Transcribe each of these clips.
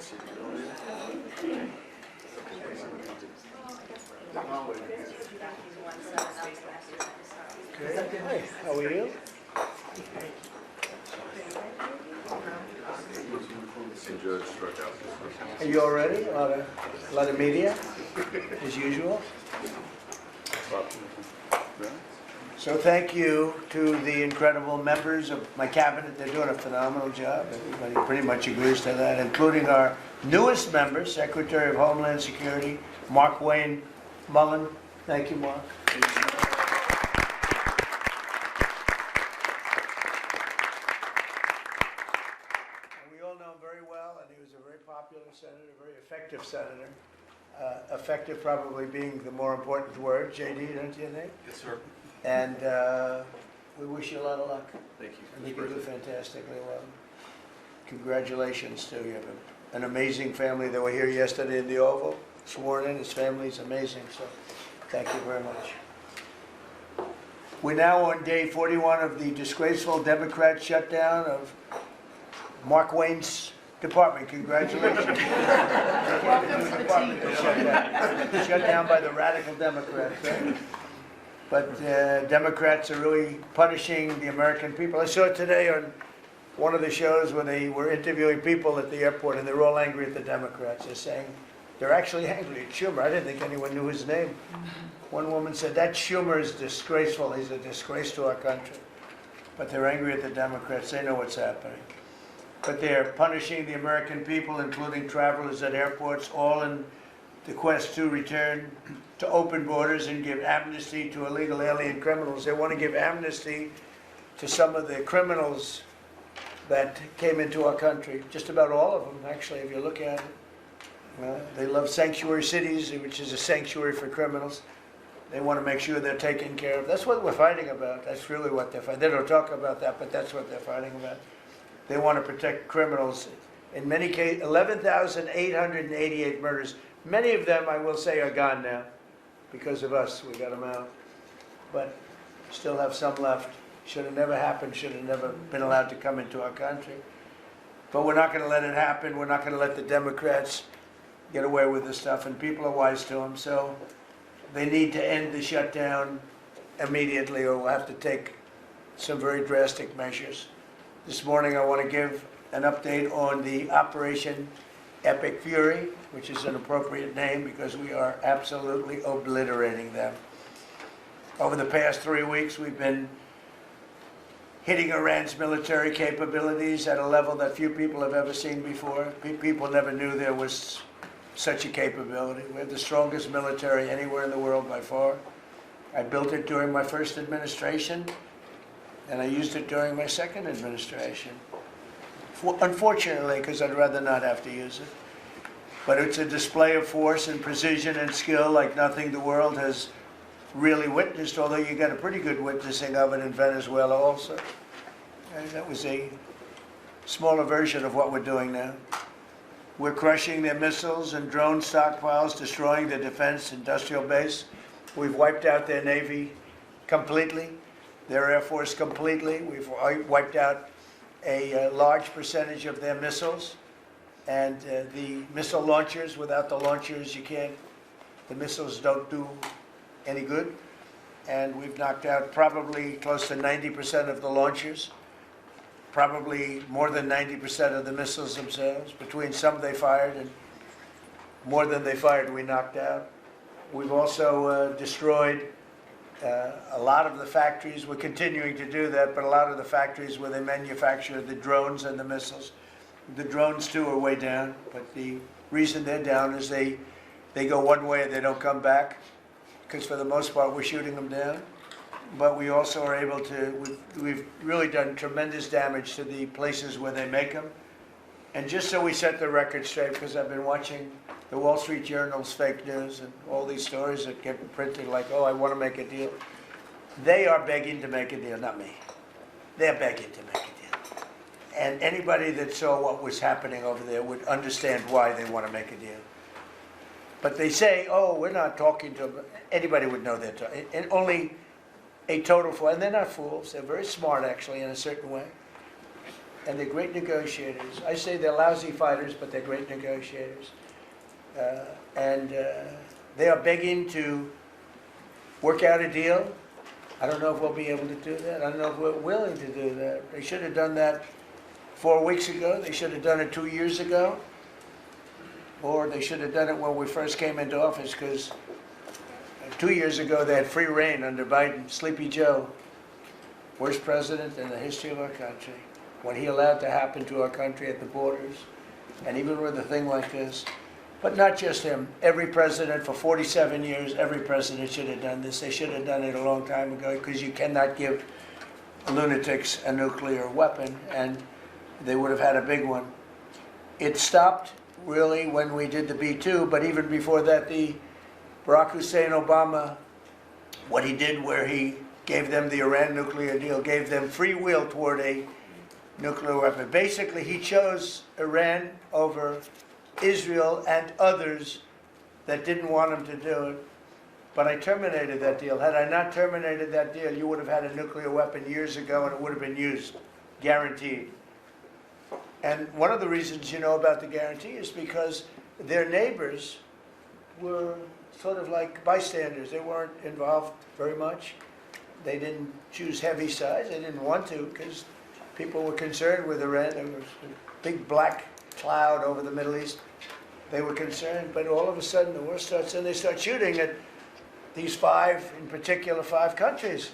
Hey, how are you? Are you all ready? A lot of media, as usual. So thank you to the incredible members of my cabinet. They're doing a phenomenal job. Everybody pretty much agrees to that, including our newest member, Secretary of Homeland Security, Mark Wayne Mullen. Thank you, Mark. And we all know him very well, and he was a very popular senator, very effective senator. Effective probably being the more important word. JD, don't you think? Yes, sir. And we wish you a lot of luck. Thank you. I think you do fantastically well. Congratulations to you. An amazing family that were here yesterday in the Oval, sworn in. His family's amazing, so thank you very much. We're now on day 41 of the disgraceful Democrat shutdown of Mark Wayne's department. Congratulations. Shut down by the radical Democrats. Right? But Democrats are really punishing the American people. I saw it today on one of the shows when they were interviewing people at the airport, and they're all angry at the Democrats. They're saying, they're actually angry at Schumer. I didn't think anyone knew his name. One woman said, that Schumer is disgraceful. He's a disgrace to our country. But they're angry at the Democrats. They know what's happening. But they're punishing the American people, including travelers at airports, all in the quest to return to open borders and give amnesty to illegal alien criminals. They want to give amnesty to some of the criminals that came into our country, just about all of them, actually, if you look at it. They love sanctuary cities, which is a sanctuary for criminals. They want to make sure they're taken care of. That's what we're fighting about. That's really what they're fighting. They don't talk about that, but that's what they're fighting about. They want to protect criminals. In many cases, 11,888 murders. Many of them, I will say, are gone now. Because of us, we got them out. But still have some left. Should have never happened, should have never been allowed to come into our country. But we're not going to let it happen. We're not going to let the Democrats get away with this stuff, and people are wise to them. So they need to end the shutdown immediately, or we'll have to take some very drastic measures. This morning I want to give an update on the Operation Epic Fury, which is an appropriate name because we are absolutely obliterating them. Over the past 3 weeks, we've been hitting Iran's military capabilities at a level that few people have ever seen before. People never knew there was such a capability. We have the strongest military anywhere in the world by far. I built it during my first administration, and I used it during my second administration. Unfortunately, because I'd rather not have to use it. But it's a display of force and precision and skill like nothing the world has really witnessed, although you got a pretty good witnessing of it in Venezuela also. And that was a smaller version of what we're doing now. We're crushing their missiles and drone stockpiles, destroying their defense industrial base. We've wiped out their Navy completely, their Air Force completely. We've wiped out a large percentage of their missiles. And the missile launchers, without the launchers, the missiles don't do any good. And we've knocked out probably close to 90% of the launchers, probably more than 90% of the missiles themselves. Between some they fired and more than they fired, we knocked out. We've also destroyed a lot of the factories. We're continuing to do that, but a lot of the factories where they manufacture the drones and the missiles. The drones, too, are way down, but the reason they're down is they go one way and they don't come back, because for the most part we're shooting them down. But we also are able to, we've really done tremendous damage to the places where they make them. And just so we set the record straight, because I've been watching the Wall Street Journal's fake news and all these stories that get printed like, oh, I want to make a deal. They are begging to make a deal, not me. They're begging to make a deal. And anybody that saw what was happening over there would understand why they want to make a deal. But they say, oh, we're not talking to them. Anybody would know they're talking. And only a total fool. And they're not fools. They're very smart, actually, in a certain way. and they're great negotiators. I say they're lousy fighters, but they're great negotiators. They are begging to work out a deal. I don't know if we'll be able to do that. I don't know if we're willing to do that. They should have done that 4 weeks ago. They should have done it 2 years ago. Or they should have done it when we first came into office, because 2 years ago they had free reign under Biden. Sleepy Joe, worst president in the history of our country. When he allowed to happen to our country at the borders, and even with a thing like this. But not just him. Every president for 47 years, every president should have done this. They should have done it a long time ago, because you cannot give lunatics a nuclear weapon, and they would have had a big one. It stopped really when we did the B-2, but even before that, the Barack Hussein Obama, what he did where he gave them the Iran nuclear deal, gave them free will toward a nuclear weapon. Basically, he chose Iran over Israel and others that didn't want him to do it. But I terminated that deal. Had I not terminated that deal, you would have had a nuclear weapon years ago, and it would have been used, guaranteed. And one of the reasons you know about the guarantee is because their neighbors were sort of like bystanders. They weren't involved very much. They didn't choose heavy sides. They didn't want to, because people were concerned with Iran. There was a big black cloud over the Middle East. They were concerned, but all of a sudden the war starts, and they start shooting at these five, in particular 5 countries.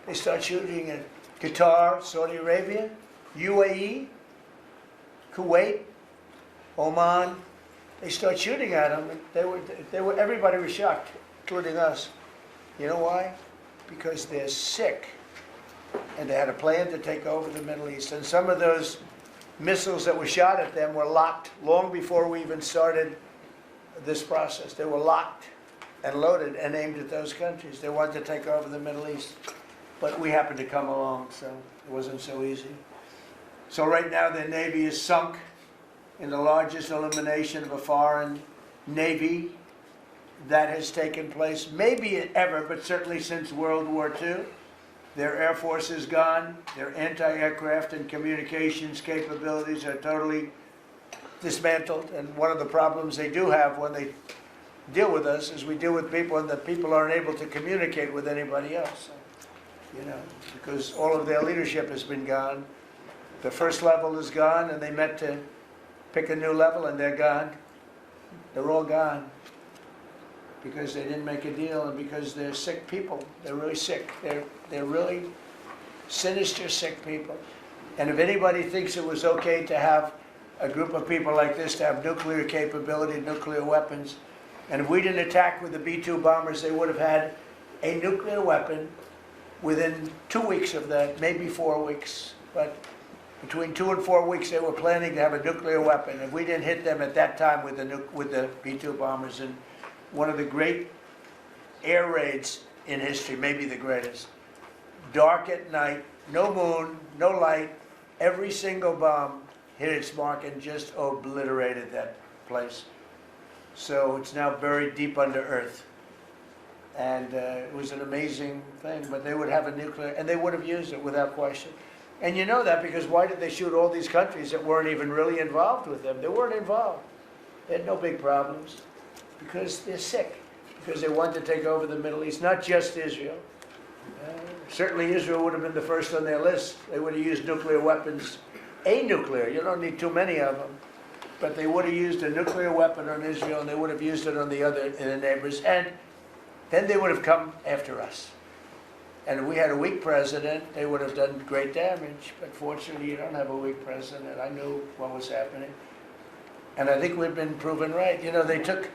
They start shooting at Qatar, Saudi Arabia, UAE, Kuwait, Oman. They start shooting at them. Everybody was shocked, including us. You know why? Because they're sick, and they had a plan to take over the Middle East. And some of those missiles that were shot at them were locked long before we even started this process. They were locked and loaded and aimed at those countries. They wanted to take over the Middle East. But we happened to come along, so it wasn't so easy. So right now their navy is sunk in the largest elimination of a foreign navy that has taken place, maybe ever, but certainly since World War II. Their air force is gone. Their anti-aircraft and communications capabilities are totally dismantled. And one of the problems they do have when they deal with us is we deal with people, and the people aren't able to communicate with anybody else. You know, because all of their leadership has been gone. The first level is gone, and they met to pick a new level, and they're gone. They're all gone because they didn't make a deal, and because they're sick people. They're really sick. They're really sinister, sick people. And if anybody thinks it was okay to have a group of people like this to have nuclear capability, nuclear weapons, and if we didn't attack with the B-2 bombers, they would have had a nuclear weapon within 2 weeks of that, maybe 4 weeks. But between 2 and 4 weeks, they were planning to have a nuclear weapon. If we didn't hit them at that time with the B-2 bombers, and one of the great air raids in history, maybe the greatest. Dark at night, no moon, no light. Every single bomb hit its mark and just obliterated that place. So it's now buried deep under earth. And it was an amazing thing, but they would have a nuclear, and they would have used it without question. And you know that because why did they shoot all these countries that weren't even really involved with them? They weren't involved. They had no big problems because they're sick, because they want to take over the Middle East, not just Israel. Certainly Israel would have been the first on their list. They would have used nuclear weapons, a nuclear, you don't need too many of them, but they would have used a nuclear weapon on Israel, and they would have used it on the other neighbors, and then they would have come after us. And if we had a weak president, they would have done great damage. But fortunately, you don't have a weak president. I knew what was happening. And I think we've been proven right. You know, they took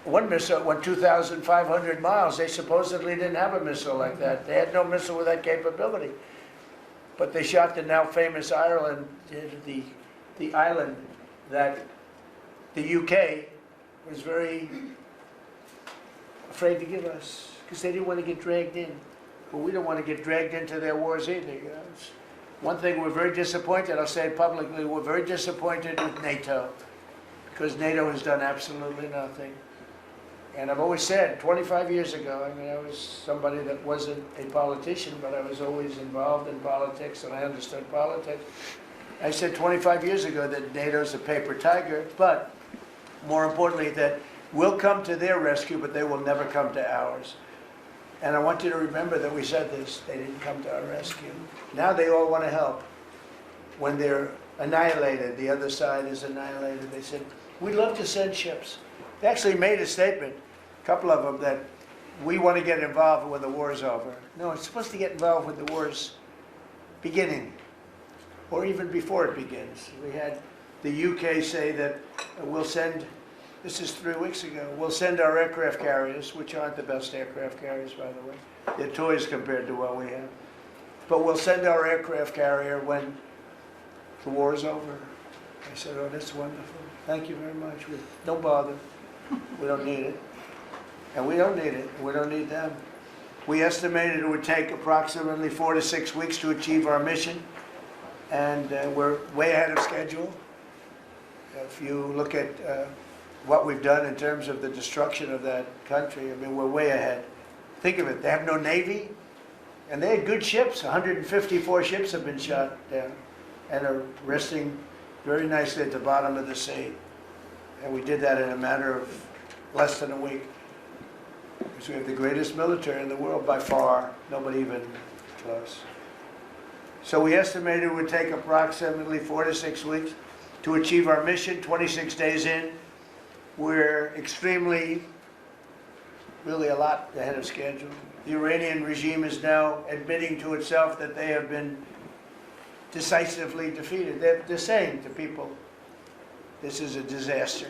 one missile, went 2,500 miles. They supposedly didn't have a missile like that. They had no missile with that capability. But they shot the now famous Ireland, the island that the UK was very afraid to give us, because they didn't want to get dragged in. But we don't want to get dragged into their wars either. You know? One thing we're very disappointed, I'll say it publicly, we're very disappointed with NATO, because NATO has done absolutely nothing. And I've always said, 25 years ago, I mean, I was somebody that wasn't a politician, but I was always involved in politics, and I understood politics. I said 25 years ago that NATO's a paper tiger, but more importantly, that we'll come to their rescue, but they will never come to ours. And I want you to remember that we said this. They didn't come to our rescue. Now they all want to help. When they're annihilated, the other side is annihilated, they said, we'd love to send ships. They actually made a statement, a couple of them, that we want to get involved when the war is over. No, it's supposed to get involved when the war's beginning, or even before it begins. We had the UK say that we'll send, this is 3 weeks ago, we'll send our aircraft carriers, which aren't the best aircraft carriers, by the way. They're toys compared to what we have. But we'll send our aircraft carrier when the war is over. I said, oh, that's wonderful. Thank you very much. Don't bother. We don't need it. And we don't need it. We don't need them. We estimated it would take approximately 4 to 6 weeks to achieve our mission. And we're way ahead of schedule. If you look at what we've done in terms of the destruction of that country, I mean, we're way ahead. Think of it. They have no navy. And they had good ships. 154 ships have been shot down and are resting very nicely at the bottom of the sea. And we did that in a matter of less than a week. Because we have the greatest military in the world by far, nobody even close. So we estimated it would take approximately 4 to 6 weeks to achieve our mission. 26 days in, we're extremely, really a lot ahead of schedule. The Iranian regime is now admitting to itself that they have been decisively defeated. They're saying to people, this is a disaster.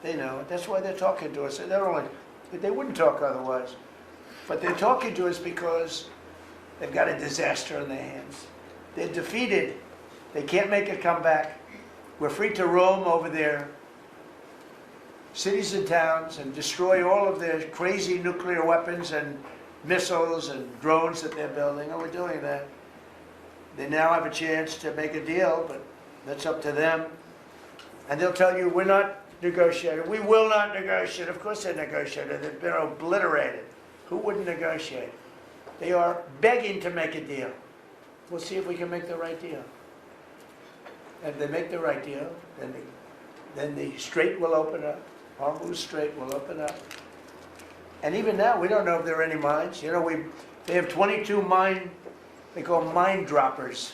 They know it. That's why they're talking to us. They wouldn't talk otherwise. But they're talking to us because they've got a disaster on their hands. They're defeated. They can't make a comeback. We're free to roam over their cities and towns and destroy all of their crazy nuclear weapons and missiles and drones that they're building. Oh, we're doing that. They now have a chance to make a deal, but that's up to them. And they'll tell you, we're not negotiating. We will not negotiate. Of course they're negotiating. They've been obliterated. Who wouldn't negotiate? They are begging to make a deal. We'll see if we can make the right deal. If they make the right deal, then the strait will open up. Hormuz Strait will open up. And even now, we don't know if there are any mines. You know, they have 22 they call mine droppers.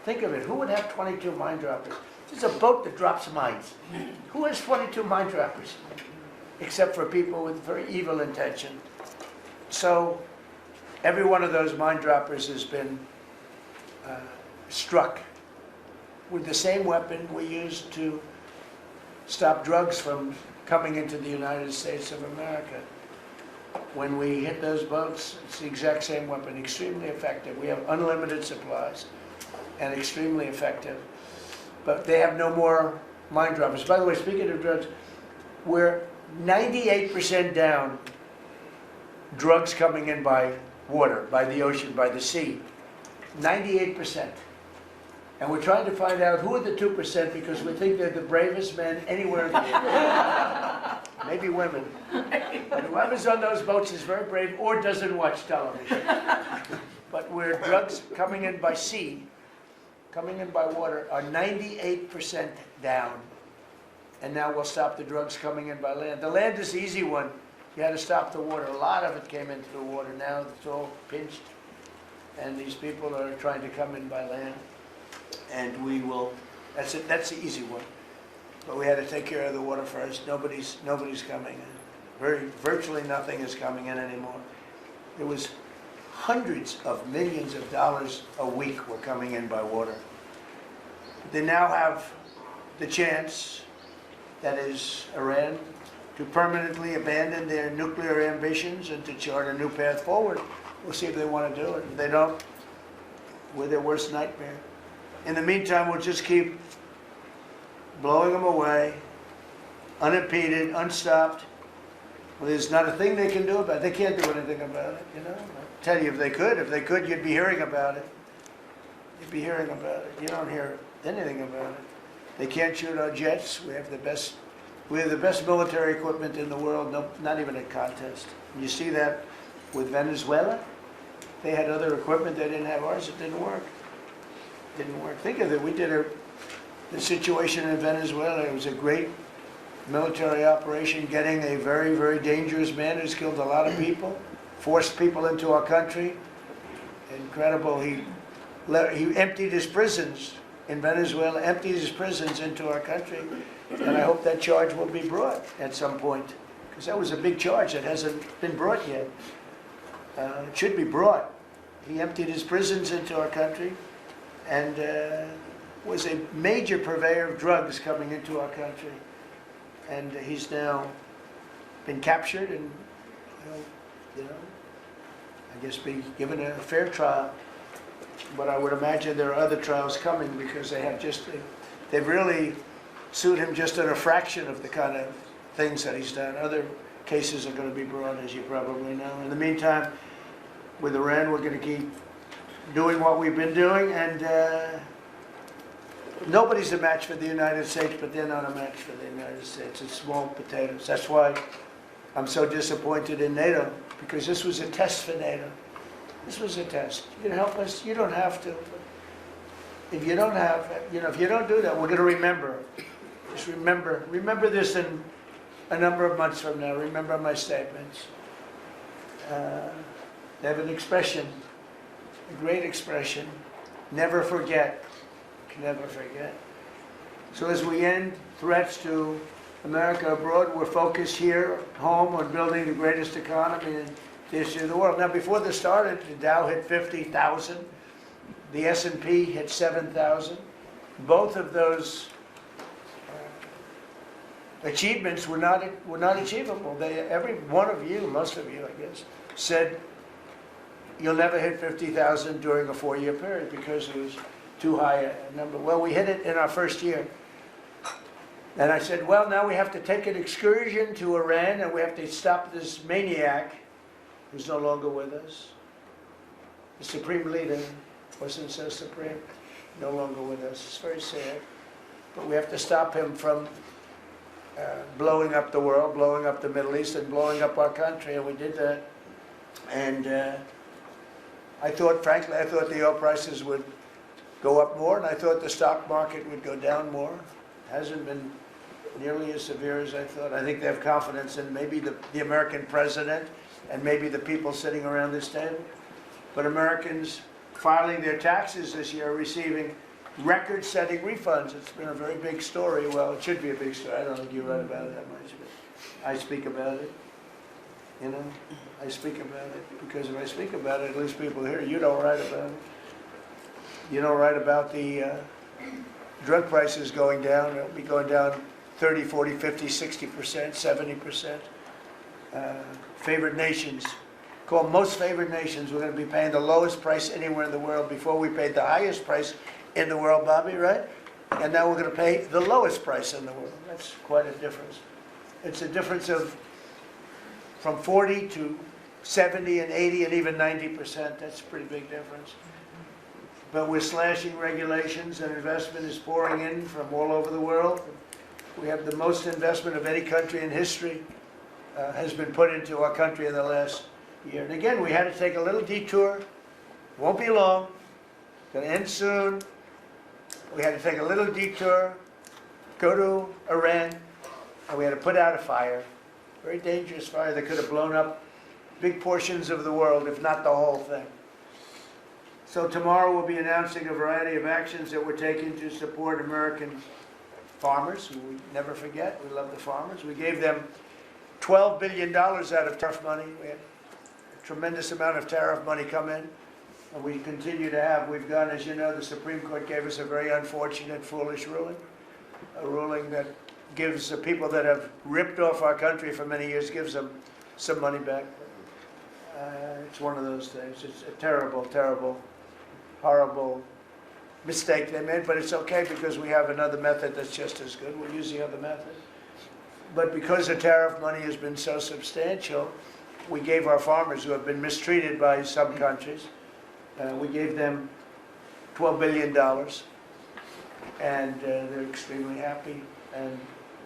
Think of it. Who would have 22 mine droppers? There's a boat that drops mines. Who has 22 mine droppers? Except for people with very evil intention. So every one of those mine droppers has been struck with the same weapon we used to stop drugs from coming into the United States of America. When we hit those boats, it's the exact same weapon, extremely effective. We have unlimited supplies and extremely effective. But they have no more mine droppers. By the way, speaking of drugs, we're 98% down drugs coming in by water, by the ocean, by the sea. 98%. And we're trying to find out who are the 2% because we think they're the bravest men anywhere in the world. Maybe women. But whoever's on those boats is very brave or doesn't watch television. But where drugs coming in by sea, coming in by water, are 98% down. And now we'll stop the drugs coming in by land. The land is the easy one. You had to stop the water. A lot of it came into the water. Now it's all pinched. And these people are trying to come in by land. And we will, that's it, that's the easy one. But we had to take care of the water first. Nobody's coming in. Virtually nothing is coming in anymore. There was hundreds of millions of dollars a week were coming in by water. They now have the chance, that is Iran, to permanently abandon their nuclear ambitions and to chart a new path forward. We'll see if they want to do it. If they don't, we're their worst nightmare. In the meantime, we'll just keep blowing them away, unimpeded, unstopped. Well, there's not a thing they can do about it. They can't do anything about it, you know. I'll tell you, if they could, you'd be hearing about it. You'd be hearing about it. You don't hear anything about it. They can't shoot our jets. We have the best military equipment in the world. No, not even a contest. And you see that with Venezuela. They had other equipment. They didn't have ours. It didn't work. Didn't work. Think of it. We did the situation in Venezuela. It was a great military operation, getting a very, very dangerous man who's killed a lot of people, forced people into our country. Incredible. He emptied his prisons in Venezuela, emptied his prisons into our country, and I hope that charge will be brought at some point, because that was a big charge that hasn't been brought yet. It should be brought. He emptied his prisons into our country and was a major purveyor of drugs coming into our country. And he's now been captured and, I guess be given a fair trial. But I would imagine there are other trials coming, because they've really sued him just on a fraction of the kind of things that he's done. Other cases are going to be brought, as you probably know. In the meantime, with Iran, we're going to keep doing what we've been doing, and nobody's a match for the United States, but they're not a match for the United States. It's small potatoes. That's why I'm so disappointed in NATO, because this was a test for NATO. This was a test. You can help us. You don't have to. If you don't have, if you don't do that, we're going to remember. Just remember this in a number of months from now. Remember my statements. They have an expression, a great expression: never forget. Never forget. So as we end threats to America abroad, we're focused here at home on building the greatest economy in the history of the world. Now, before this started, the Dow hit 50,000, the S&P hit 7,000. Both of those achievements were not achievable. Every one of you, most of you, I guess, said you'll never hit 50,000 during a 4-year period because it was too high a number. Well, we hit it in our first year. And I said, well, now we have to take an excursion to Iran, and we have to stop this maniac who's no longer with us. The supreme leader wasn't so supreme, no longer with us. It's very sad. But we have to stop him from blowing up the world, blowing up the Middle East, and blowing up our country, and we did that. And frankly, I thought the oil prices would go up more, and I thought the stock market would go down more. It hasn't been nearly as severe as I thought. I think they have confidence in maybe the American president and maybe the people sitting around this table. But Americans filing their taxes this year are receiving record-setting refunds. It's been a very big story. Well, it should be a big story. I don't think you write about it that much, but I speak about it. I speak about it because if I speak about it, at least people here, you don't write about it. You don't write about the drug prices going down. It'll be going down 30, 40, 50, 60%, 70%. Favored nations. Called most favored nations. We're going to be paying the lowest price anywhere in the world. Before we paid the highest price in the world, Bobby, right? And now we're going to pay the lowest price in the world. That's quite a difference. It's a difference of from 40 to 70 and 80 and even 90%. That's a pretty big difference. But we're slashing regulations, and investment is pouring in from all over the world. We have the most investment of any country in history has been put into our country in the last year. And again, we had to take a little detour. Won't be long. Going to end soon. We had to take a little detour, go to Iran, and we had to put out a fire. Very dangerous fire that could have blown up big portions of the world, if not the whole thing. So tomorrow we'll be announcing a variety of actions that we're taking to support American farmers, who we never forget. We love the farmers. We gave them $12 billion out of tariff money. We had a tremendous amount of tariff money come in, and we continue to have. We've gone, as you know, the Supreme Court gave us a very unfortunate, foolish ruling, a ruling that gives the people that have ripped off our country for many years, gives them some money back. It's one of those things. It's a terrible, terrible, horrible mistake they made, but it's okay because we have another method that's just as good. We'll use the other method. But because the tariff money has been so substantial, we gave our farmers, who have been mistreated by some countries, we gave them $12 billion, and they're extremely happy, and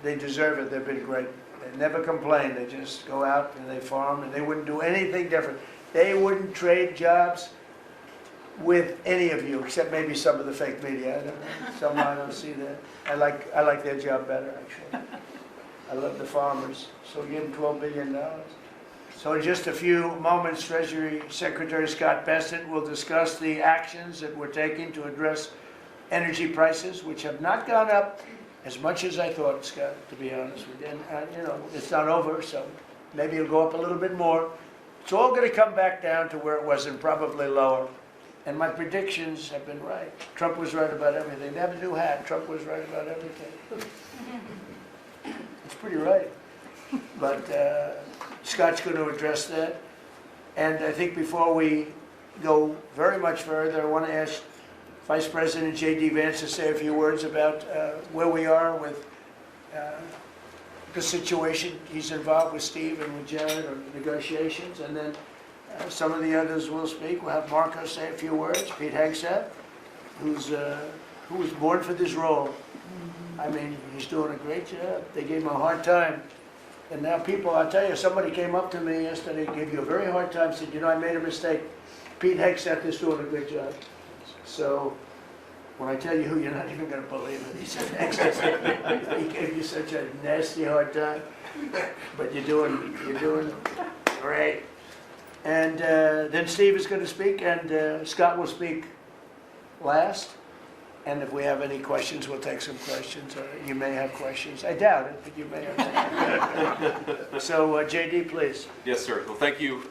they deserve it. They've been great. They never complain. They just go out and they farm, and they wouldn't do anything different. They wouldn't trade jobs with any of you, except maybe some of the fake media. I don't know. Some I don't see that. I like their job better, actually. I love the farmers. So we give them $12 billion. So in just a few moments, Treasury Secretary Scott Bessent will discuss the actions that we're taking to address energy prices, which have not gone up as much as I thought, Scott, to be honest with you. And you know, it's not over, so maybe it'll go up a little bit more. It's all going to come back down to where it was and probably lower. And my predictions have been right. Trump was right about everything. They have a new hat. Trump was right about everything. It's pretty right. But Scott's going to address that. And I think before we go very much further, I want to ask Vice President J.D. Vance to say a few words about where we are with the situation. He's involved with Steve and with Jared on negotiations. And then some of the others will speak. We'll have Marco say a few words. Pete Hegseth, who was born for this role. I mean, he's doing a great job. They gave him a hard time. And now people, I'll tell you, somebody came up to me yesterday, gave you a very hard time, said, you know, I made a mistake. Pete Hegseth is doing a good job. So when I tell you who, you're not even going to believe it. He said, Hegseth, he gave you such a nasty hard time. But you're doing great. And then Steve is going to speak, and Scott will speak last. And if we have any questions, we'll take some questions. You may have questions. I doubt it, but you may have. So, JD, please. Yes, sir. Well, thank you.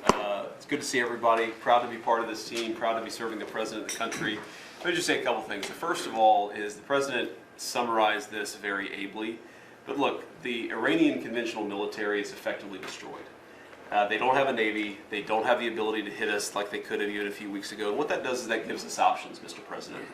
It's good to see everybody. Proud to be part of this team. Proud to be serving the president of the country. Let me just say a couple things. The first of all is the president summarized this very ably. But look, the Iranian conventional military is effectively destroyed. They don't have a navy. They don't have the ability to hit us like they could have even a few weeks ago. And what that does is that gives us options, Mr. President.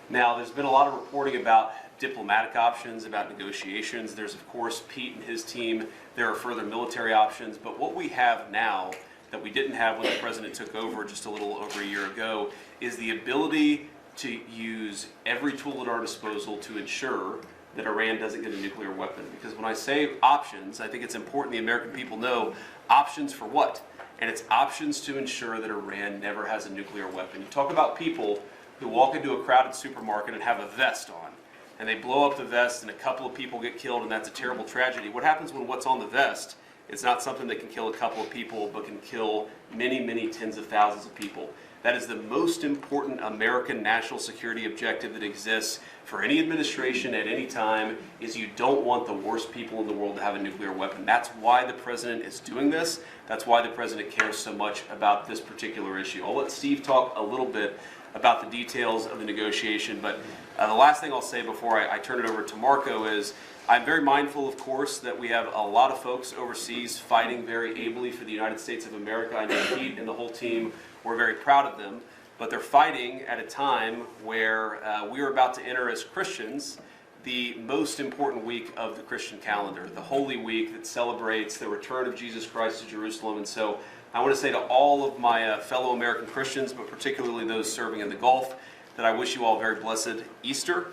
Now, there's been a lot of reporting about diplomatic options, about negotiations. There's, of course, Pete and his team. There are further military options. But what we have now that we didn't have when the president took over just a little over a year ago is the ability to use every tool at our disposal to ensure that Iran doesn't get a nuclear weapon. Because when I say options, I think it's important the American people know options for what? And it's options to ensure that Iran never has a nuclear weapon. You talk about people who walk into a crowded supermarket and have a vest on, and they blow up the vest and a couple of people get killed, and that's a terrible tragedy. What happens when what's on the vest is not something that can kill a couple of people, but can kill many, many tens of thousands of people? That is the most important American national security objective that exists for any administration at any time, is you don't want the worst people in the world to have a nuclear weapon. That's why the president is doing this. That's why the president cares so much about this particular issue. I'll let Steve talk a little bit about the details of the negotiation, but the last thing I'll say before I turn it over to Marco is I'm very mindful, of course, that we have a lot of folks overseas fighting very ably for the United States of America. I know Pete and the whole team, we're very proud of them, but they're fighting at a time where we are about to enter as Christians the most important week of the Christian calendar, the Holy Week that celebrates the return of Jesus Christ to Jerusalem. And so I want to say to all of my fellow American Christians, but particularly those serving in the Gulf, that I wish you all a very blessed Easter,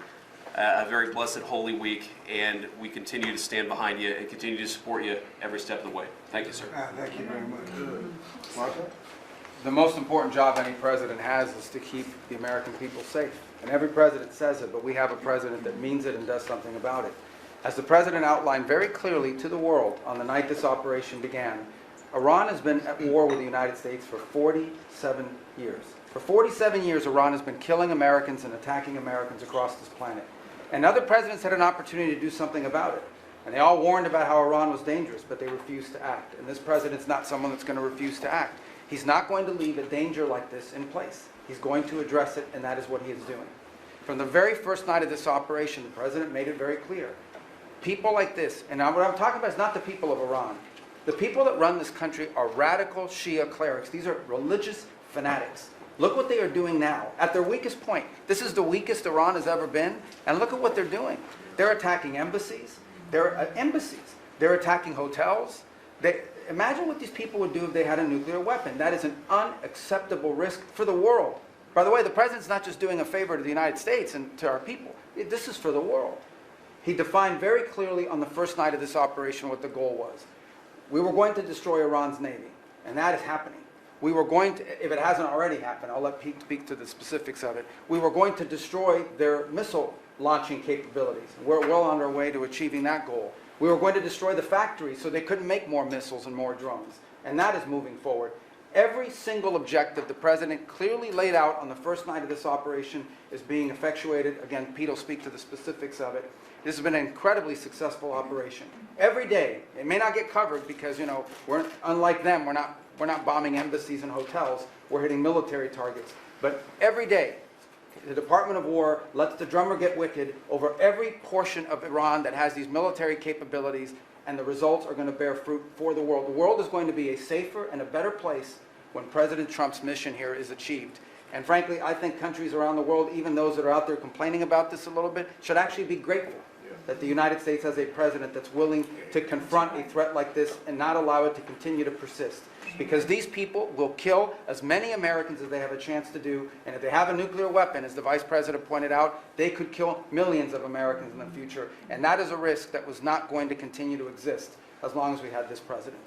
a very blessed Holy Week, and we continue to stand behind you and continue to support you every step of the way. Thank you, sir. Thank you very much. Marco? The most important job any president has is to keep the American people safe. And every president says it, but we have a president that means it and does something about it. As the president outlined very clearly to the world on the night this operation began, Iran has been at war with the United States for 47 years. For 47 years, Iran has been killing Americans and attacking Americans across this planet. And other presidents had an opportunity to do something about it. And they all warned about how Iran was dangerous, but they refused to act. And this president's not someone that's going to refuse to act. He's not going to leave a danger like this in place. He's going to address it, and that is what he is doing. From the very first night of this operation, the president made it very clear. People like this, and what I'm talking about is not the people of Iran. The people that run this country are radical Shia clerics. These are religious fanatics. Look what they are doing now. At their weakest point, this is the weakest Iran has ever been, and look at what they're doing. They're attacking embassies. They're attacking hotels. Imagine what these people would do if they had a nuclear weapon. That is an unacceptable risk for the world. By the way, the president's not just doing a favor to the United States and to our people. This is for the world. He defined very clearly on the first night of this operation what the goal was. We were going to destroy Iran's navy, and that is happening. we were going to, if it hasn't already happened, I'll let Pete speak to the specifics of it, we were going to destroy their missile launching capabilities. We're well on our way to achieving that goal. We were going to destroy the factories so they couldn't make more missiles and more drones. And that is moving forward. Every single objective the President clearly laid out on the first night of this operation is being effectuated. Again, Pete will speak to the specifics of it. This has been an incredibly successful operation. Every day, it may not get covered because, you know, we're unlike them, we're not bombing embassies and hotels, we're hitting military targets. But every day, the Department of War lets the drummer get wicked over every portion of Iran that has these military capabilities, and the results are going to bear fruit for the world. The world is going to be a safer and a better place when President Trump's mission here is achieved. And frankly, I think countries around the world, even those that are out there complaining about this a little bit, should actually be grateful that the United States has a president that's willing to confront a threat like this and not allow it to continue to persist. Because these people will kill as many Americans as they have a chance to do, and if they have a nuclear weapon, as the Vice President pointed out, they could kill millions of Americans in the future. And that is a risk that was not going to continue to exist as long as we had this president.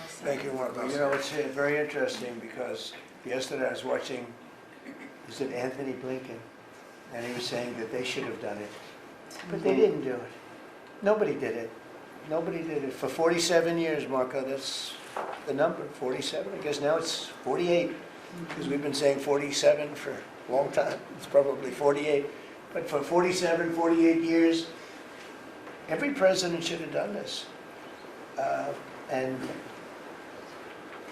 Thank you, Marco. You know, it's very interesting because yesterday I was watching, was it Anthony Blinken? And he was saying that they should have done it. But they didn't do it. Nobody did it. Nobody did it. For 47 years, Marco, that's the number, 47. I guess now it's 48, because we've been saying 47 for a long time. It's probably 48. But for 47, 48 years, every president should have done this. And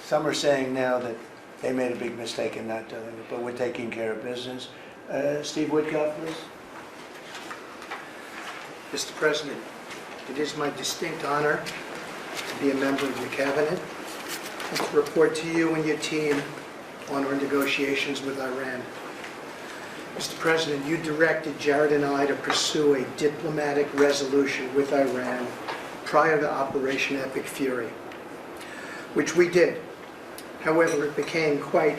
some are saying now that they made a big mistake in not doing it, but we're taking care of business. Steve Woodcock, please. Mr. President, it is my distinct honor to be a member of your cabinet and to report to you and your team on our negotiations with Iran. Mr. President, you directed Jared and I to pursue a diplomatic resolution with Iran prior to Operation Epic Fury, which we did. However, it became quite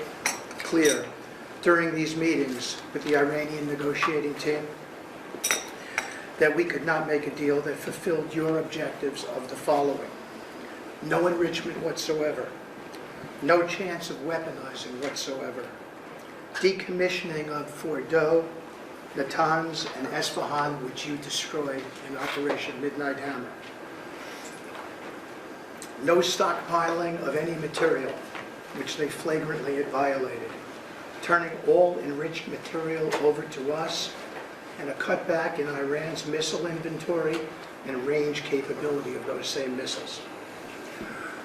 clear during these meetings with the Iranian negotiating team that we could not make a deal that fulfilled your objectives of the following: no enrichment whatsoever, no chance of weaponizing whatsoever, decommissioning of Fordow, Natanz, and Esfahan, which you destroyed in Operation Midnight Hammer, no stockpiling of any material, which they flagrantly had violated, turning all enriched material over to us, and a cutback in Iran's missile inventory and range capability of those same missiles.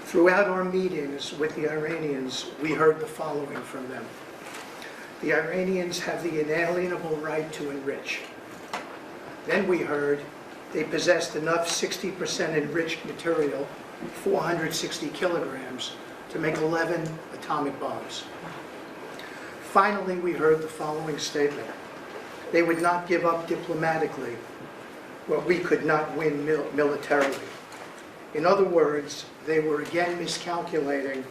Throughout our meetings with the Iranians, we heard the following from them. The Iranians have the inalienable right to enrich. Then we heard they possessed enough 60% enriched material, 460 kilograms, to make 11 atomic bombs. Finally, we heard the following statement. They would not give up diplomatically what we could not win militarily. In other words, they were again miscalculating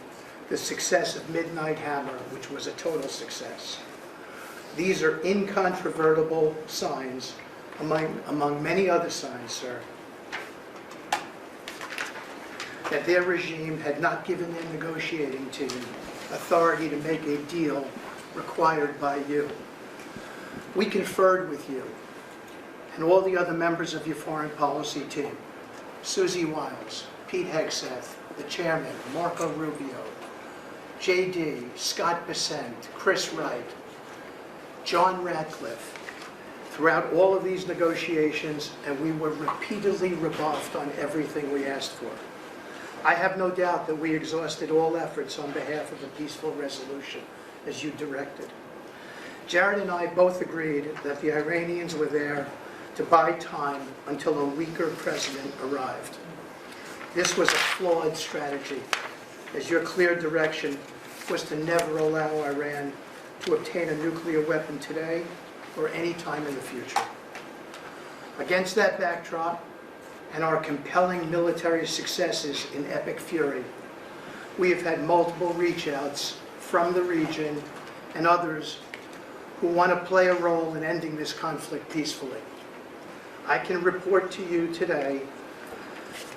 the success of Midnight Hammer, which was a total success. These are incontrovertible signs, among many other signs, sir, that their regime had not given their negotiating team authority to make a deal required by you. We conferred with you and all the other members of your foreign policy team, Susie Wiles, Pete Hegseth, the chairman, Marco Rubio, JD, Scott Bessent, Chris Wright, John Radcliffe, throughout all of these negotiations, and we were repeatedly rebuffed on everything we asked for. I have no doubt that we exhausted all efforts on behalf of a peaceful resolution, as you directed. Jared and I both agreed that the Iranians were there to buy time until a weaker president arrived. This was a flawed strategy, as your clear direction was to never allow Iran to obtain a nuclear weapon today or any time in the future. Against that backdrop, and our compelling military successes in Epic Fury, we have had multiple reach-outs from the region and others who want to play a role in ending this conflict peacefully. I can report to you today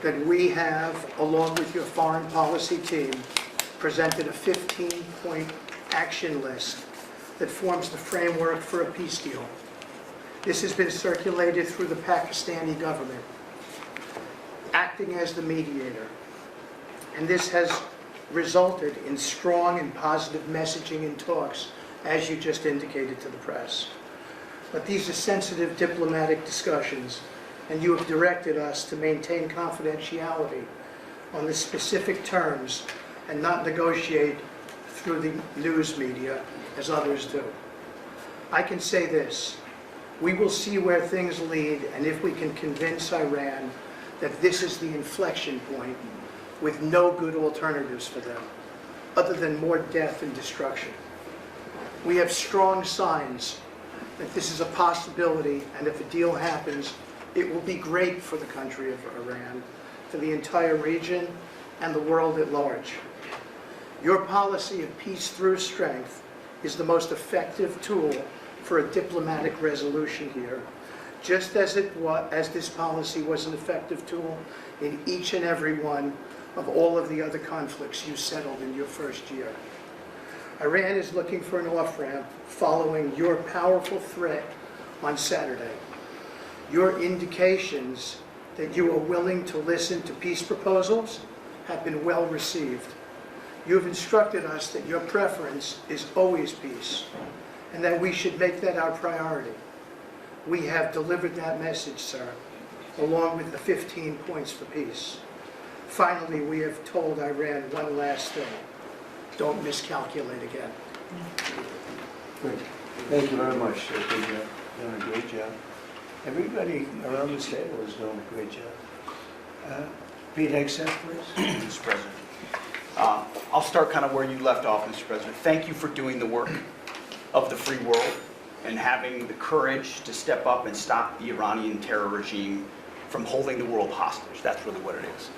that we have, along with your foreign policy team, presented a 15-point action list that forms the framework for a peace deal. This has been circulated through the Pakistani government, acting as the mediator. And this has resulted in strong and positive messaging in talks, as you just indicated to the press. But these are sensitive diplomatic discussions, and you have directed us to maintain confidentiality on the specific terms and not negotiate through the news media as others do. I can say this: we will see where things lead, and if we can convince Iran that this is the inflection point with no good alternatives for them, other than more death and destruction. We have strong signs that this is a possibility, and if a deal happens, it will be great for the country of Iran, for the entire region, and the world at large. Your policy of peace through strength is the most effective tool for a diplomatic resolution here, just as this policy was an effective tool in each and every one of all of the other conflicts you settled in your first year. Iran is looking for an off-ramp following your powerful threat on Saturday. Your indications that you are willing to listen to peace proposals have been well received. You have instructed us that your preference is always peace, and that we should make that our priority. We have delivered that message, sir, along with the 15 points for peace. Finally, we have told Iran one last thing: don't miscalculate again. Great. Thank you very much. Good job. Doing a great job. Everybody around this table is doing a great job. Pete Hegseth, please. Mr. President. I'll start kind of where you left off, Mr. President. Thank you for doing the work of the free world and having the courage to step up and stop the Iranian terror regime from holding the world hostage. That's really what it is.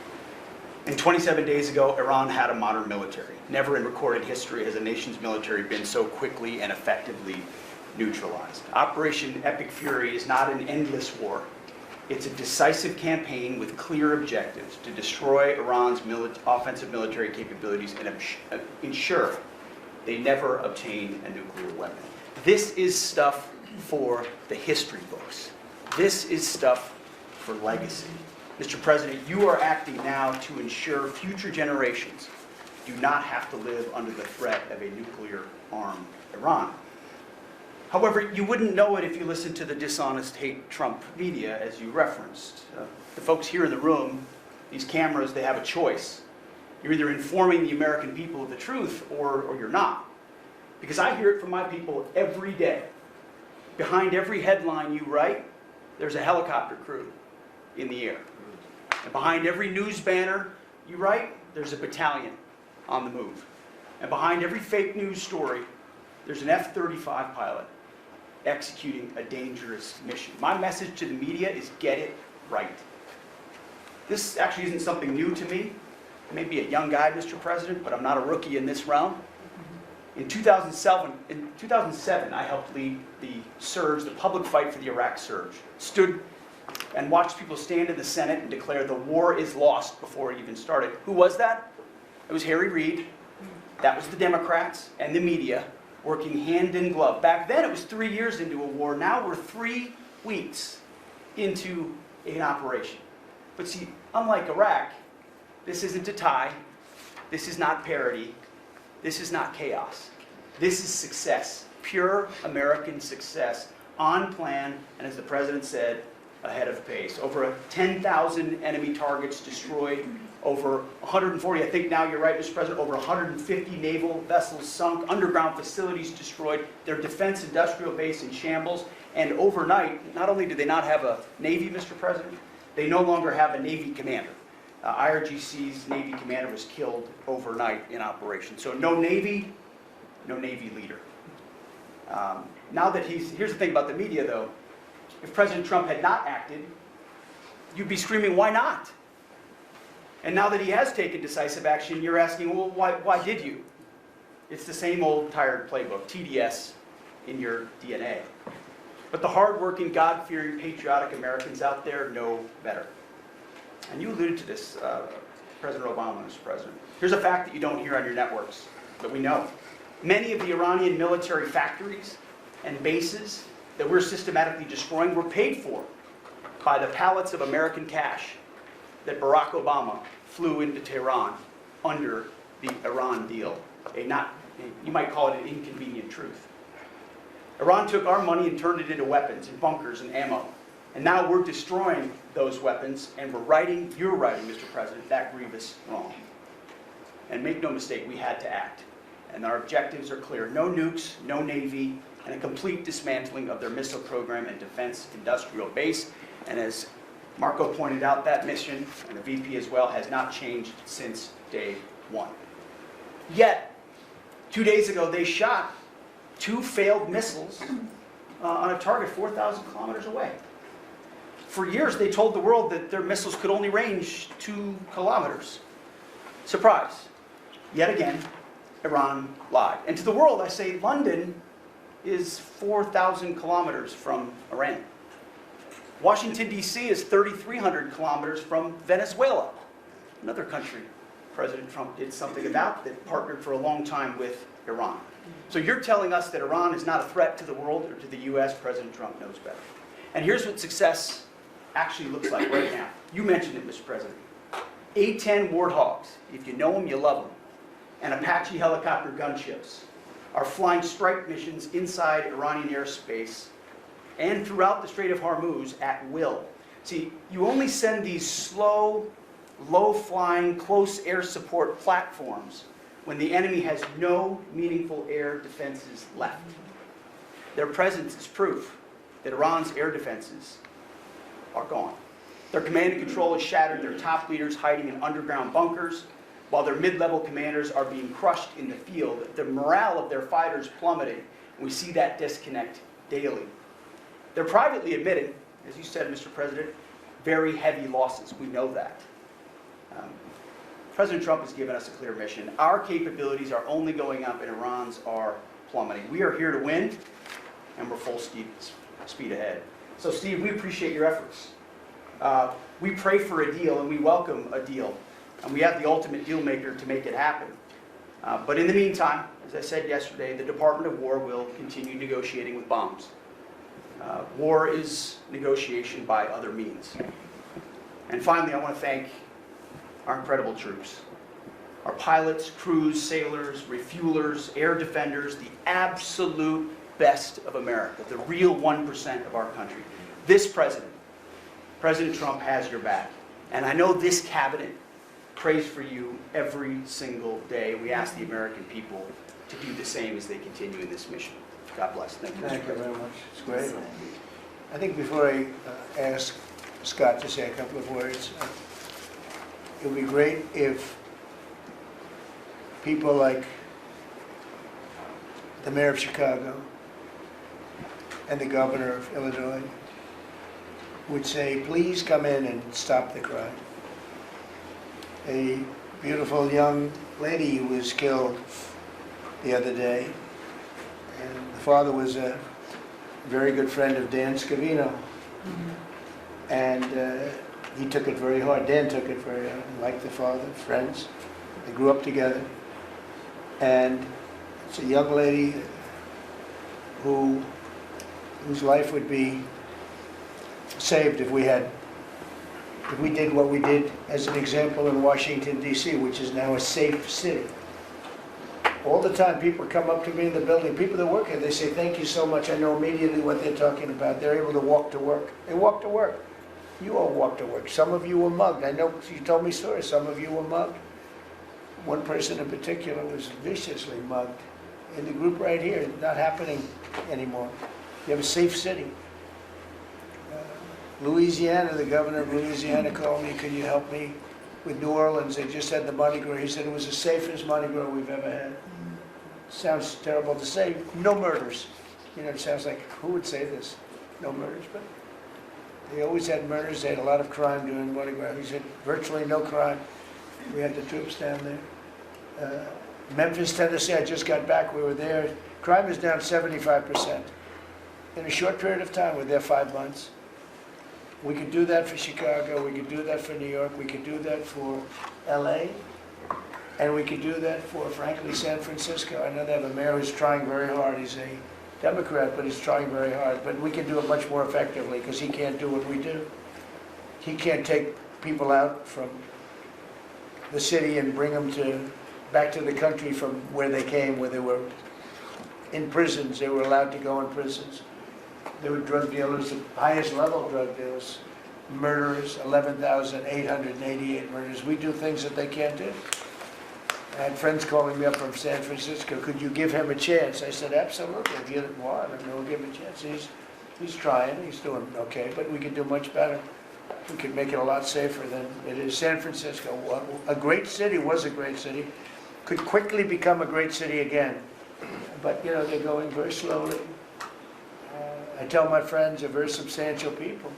And 27 days ago, Iran had a modern military. Never in recorded history has a nation's military been so quickly and effectively neutralized. Operation Epic Fury is not an endless war. It's a decisive campaign with clear objectives to destroy Iran's offensive military capabilities and ensure they never obtain a nuclear weapon. This is stuff for the history books. This is stuff for legacy. Mr. President, you are acting now to ensure future generations do not have to live under the threat of a nuclear-armed Iran. However, you wouldn't know it if you listened to the dishonest hate Trump media, as you referenced. The folks here in the room, these cameras, they have a choice. You're either informing the American people of the truth or you're not. Because I hear it from my people every day. Behind every headline you write, there's a helicopter crew in the air. And behind every news banner you write, there's a battalion on the move. And behind every fake news story, there's an F-35 pilot executing a dangerous mission. My message to the media is get it right. This actually isn't something new to me. I may be a young guy, Mr. President, but I'm not a rookie in this realm. In 2007, I helped lead the surge, the public fight for the Iraq surge. Stood and watched people stand in the Senate and declare the war is lost before it even started. Who was that? It was Harry Reid. That was the Democrats and the media working hand in glove. Back then it was 3 years into a war. Now we're 3 weeks into an operation. But see, unlike Iraq, this isn't a tie. This is not parity. This is not chaos. This is success, pure American success, on plan, and as the President said, ahead of pace. Over 10,000 enemy targets destroyed, over 140, I think now you're right, Mr. President, over 150 naval vessels sunk, underground facilities destroyed, their defense industrial base in shambles, and overnight, not only do they not have a Navy, Mr. President, they no longer have a Navy commander. IRGC's Navy commander was killed overnight in operation. So no Navy leader. Now that here's the thing about the media though, if President Trump had not acted, you'd be screaming, why not? And now that he has taken decisive action, you're asking, well, why did you? It's the same old tired playbook, TDS in your DNA. But the hardworking, God-fearing, patriotic Americans out there know better. And you alluded to this, President Obama, Mr. President. Here's a fact that you don't hear on your networks, but we know. Many of the Iranian military factories and bases that we're systematically destroying were paid for by the pallets of American cash that Barack Obama flew into Tehran under the Iran deal. You might call it an inconvenient truth. Iran took our money and turned it into weapons and bunkers and ammo. And now we're destroying those weapons, and you're writing, Mr. President, that grievous wrong. And make no mistake, we had to act. And our objectives are clear. No nukes, no Navy, and a complete dismantling of their missile program and defense industrial base. And as Marco pointed out, that mission, and the VP as well, has not changed since day one. Yet, 2 days ago, they shot 2 failed missiles on a target 4,000 kilometers away. For years, they told the world that their missiles could only range 2 kilometers. Surprise. Yet again, Iran lied. And to the world, I say London is 4,000 kilometers from Iran. Washington, D.C. is 3,300 kilometers from Venezuela, another country President Trump did something about that partnered for a long time with Iran. So you're telling us that Iran is not a threat to the world or to the U.S. President Trump knows better. And here's what success actually looks like right now. You mentioned it, Mr. President. A-10 Warthogs, if you know them, you love them, and Apache helicopter gunships are flying strike missions inside Iranian airspace and throughout the Strait of Hormuz at will. See, you only send these slow, low-flying, close air support platforms when the enemy has no meaningful air defenses left. Their presence is proof that Iran's air defenses are gone. Their command and control is shattered, their top leaders hiding in underground bunkers, while their mid-level commanders are being crushed in the field. The morale of their fighters plummeting, and we see that disconnect daily. They're privately admitting, as you said, Mr. President, very heavy losses. We know that. President Trump has given us a clear mission. Our capabilities are only going up and Iran's are plummeting. We are here to win, and we're full speed ahead. So, Steve, we appreciate your efforts. We pray for a deal, and we welcome a deal. And we have the ultimate deal maker to make it happen. But in the meantime, as I said yesterday, the Department of War will continue negotiating with bombs. War is negotiation by other means. And finally, I want to thank our incredible troops. Our pilots, crews, sailors, refuelers, air defenders, the absolute best of America, the real 1% of our country. This president, President Trump, has your back. And I know this cabinet prays for you every single day. We ask the American people to do the same as they continue in this mission. God bless. Thank you, Mr. Thank you President. very much. It's great. I think before I ask Scott to say a couple of words, it would be great if people like the mayor of Chicago and the governor of Illinois would say, please come in and stop the crime. A beautiful young lady was killed the other day, and the father was a very good friend of Dan Scavino. And he took it very hard. Dan took it very hard, like the father, friends. They grew up together. And it's a young lady whose life would be saved if we did what we did as an example in Washington, D.C., which is now a safe city. All the time, people come up to me in the building, people that work here, they say, thank you so much. I know immediately what they're talking about. They're able to walk to work. They walk to work. You all walk to work. Some of you were mugged. I know you told me stories. Some of you were mugged. One person in particular was viciously mugged. In the group right here, not happening anymore. You have a safe city. Louisiana, the governor of Louisiana called me, could you help me with New Orleans? They just had the Mardi Gras. He said it was the safest Mardi Gras we've ever had. Sounds terrible to say. No murders. You know, it sounds like, who would say this? No murders, but they always had murders. They had a lot of crime during Mardi Gras. He said virtually no crime. We had the troops down there. Memphis, Tennessee, I just got back. We were there. Crime is down 75%. In a short period of time, we're there 5 months. We could do that for Chicago, we could do that for New York, we could do that for LA, and we could do that for, frankly, San Francisco. I know they have a mayor who's trying very hard. He's a Democrat, but he's trying very hard. But we can do it much more effectively because he can't do what we do. He can't take people out from the city and bring them back to the country from where they came, where they were in prisons. They were allowed to go in prisons. There were drug dealers, the highest level drug dealers, murderers, 11,888 murders. We do things that they can't do. I had friends calling me up from San Francisco. Could you give him a chance? I said, absolutely. If you want, we'll give him a chance. He's trying. He's doing okay, but we could do much better. We could make it a lot safer than it is. San Francisco, a great city, was a great city, could quickly become a great city again. But, they're going very slowly. I tell my friends they're very substantial people.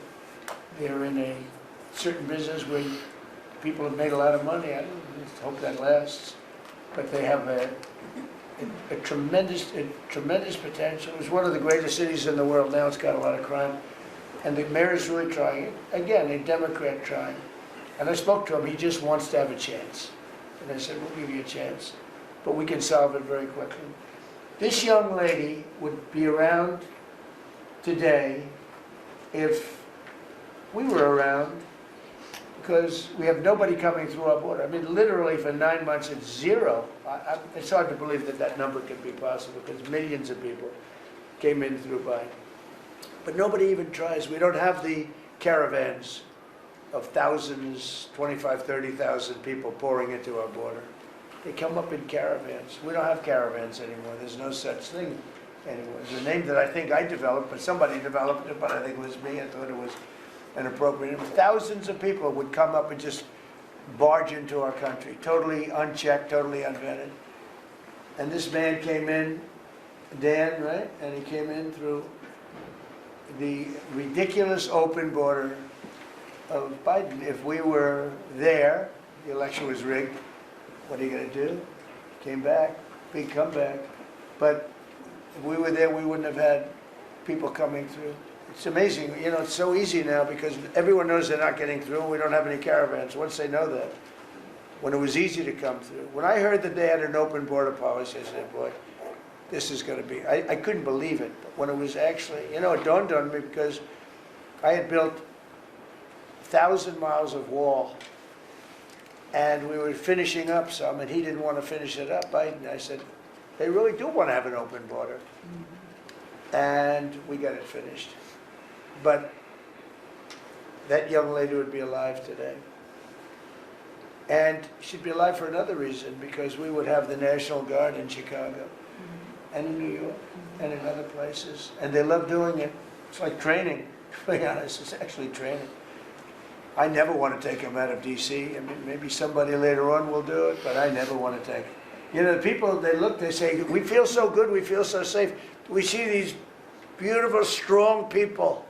They're in a certain business where people have made a lot of money. I hope that lasts. But they have a tremendous potential. It was one of the greatest cities in the world. Now it's got a lot of crime. And the mayor's really trying it. Again, a Democrat trying. And I spoke to him. He just wants to have a chance. And I said, we'll give you a chance. But we can solve it very quickly. This young lady would be around today if we were around, because we have nobody coming through our border. I mean, literally for 9 months, it's zero. It's hard to believe that number could be possible, because millions of people came in through Biden. But nobody even tries. We don't have the caravans of thousands, 25, 30,000 people pouring into our border. They come up in caravans. We don't have caravans anymore. There's no such thing anymore. It's a name that I think I developed, but somebody developed it, but I think it was me. I thought it was an appropriate name. Thousands of people would come up and just barge into our country, totally unchecked, totally unvetted. And this man came in, Dan, right? And he came in through the ridiculous open border of Biden. If we were there, the election was rigged. What are you going to do? Came back, big comeback. But if we were there, we wouldn't have had people coming through. It's amazing. It's so easy now because everyone knows they're not getting through. We don't have any caravans. Once they know that, when it was easy to come through. When I heard that they had an open border policy, I said, boy, this is going to be, I couldn't believe it. But when it was actually, it dawned on me because I had built 1,000 miles of wall, and we were finishing up some, and he didn't want to finish it up. I said, they really do want to have an open border. And we got it finished. But that young lady would be alive today. And she'd be alive for another reason, because we would have the National Guard in Chicago and in New York and in other places. And they love doing it. It's like training, to be honest. It's actually training. I never want to take them out of D.C. I mean, maybe somebody later on will do it, but I never want to take it. The people, they say, we feel so good, we feel so safe. We see these beautiful, strong people,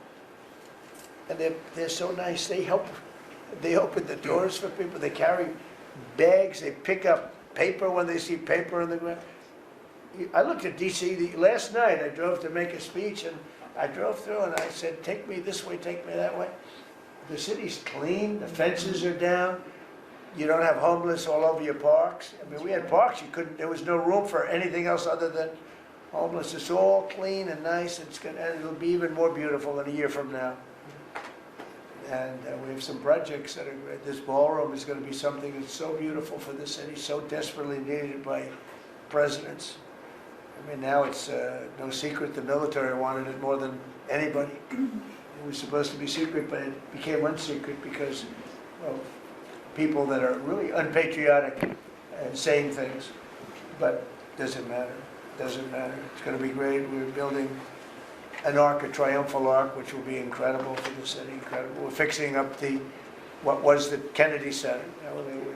and they're so nice. They open the doors for people. They carry bags. They pick up paper when they see paper on the ground. I looked at D.C. last night. I drove to make a speech, and I drove through, and I said, take me this way, take me that way. The city's clean. The fences are down. You don't have homeless all over your parks. I mean, we had parks. There was no room for anything else other than homeless. It's all clean and nice. And it'll be even more beautiful in a year from now. And we have some projects that are great. This ballroom is going to be something that's so beautiful for the city, so desperately needed by presidents. I mean, now it's no secret the military wanted it more than anybody. It was supposed to be secret, but it became unsecret because of people that are really unpatriotic and saying things. But it doesn't matter. It doesn't matter. It's going to be great. We're building an arc, a triumphal arc, which will be incredible for the city. Incredible. We're fixing up what was the Kennedy Center.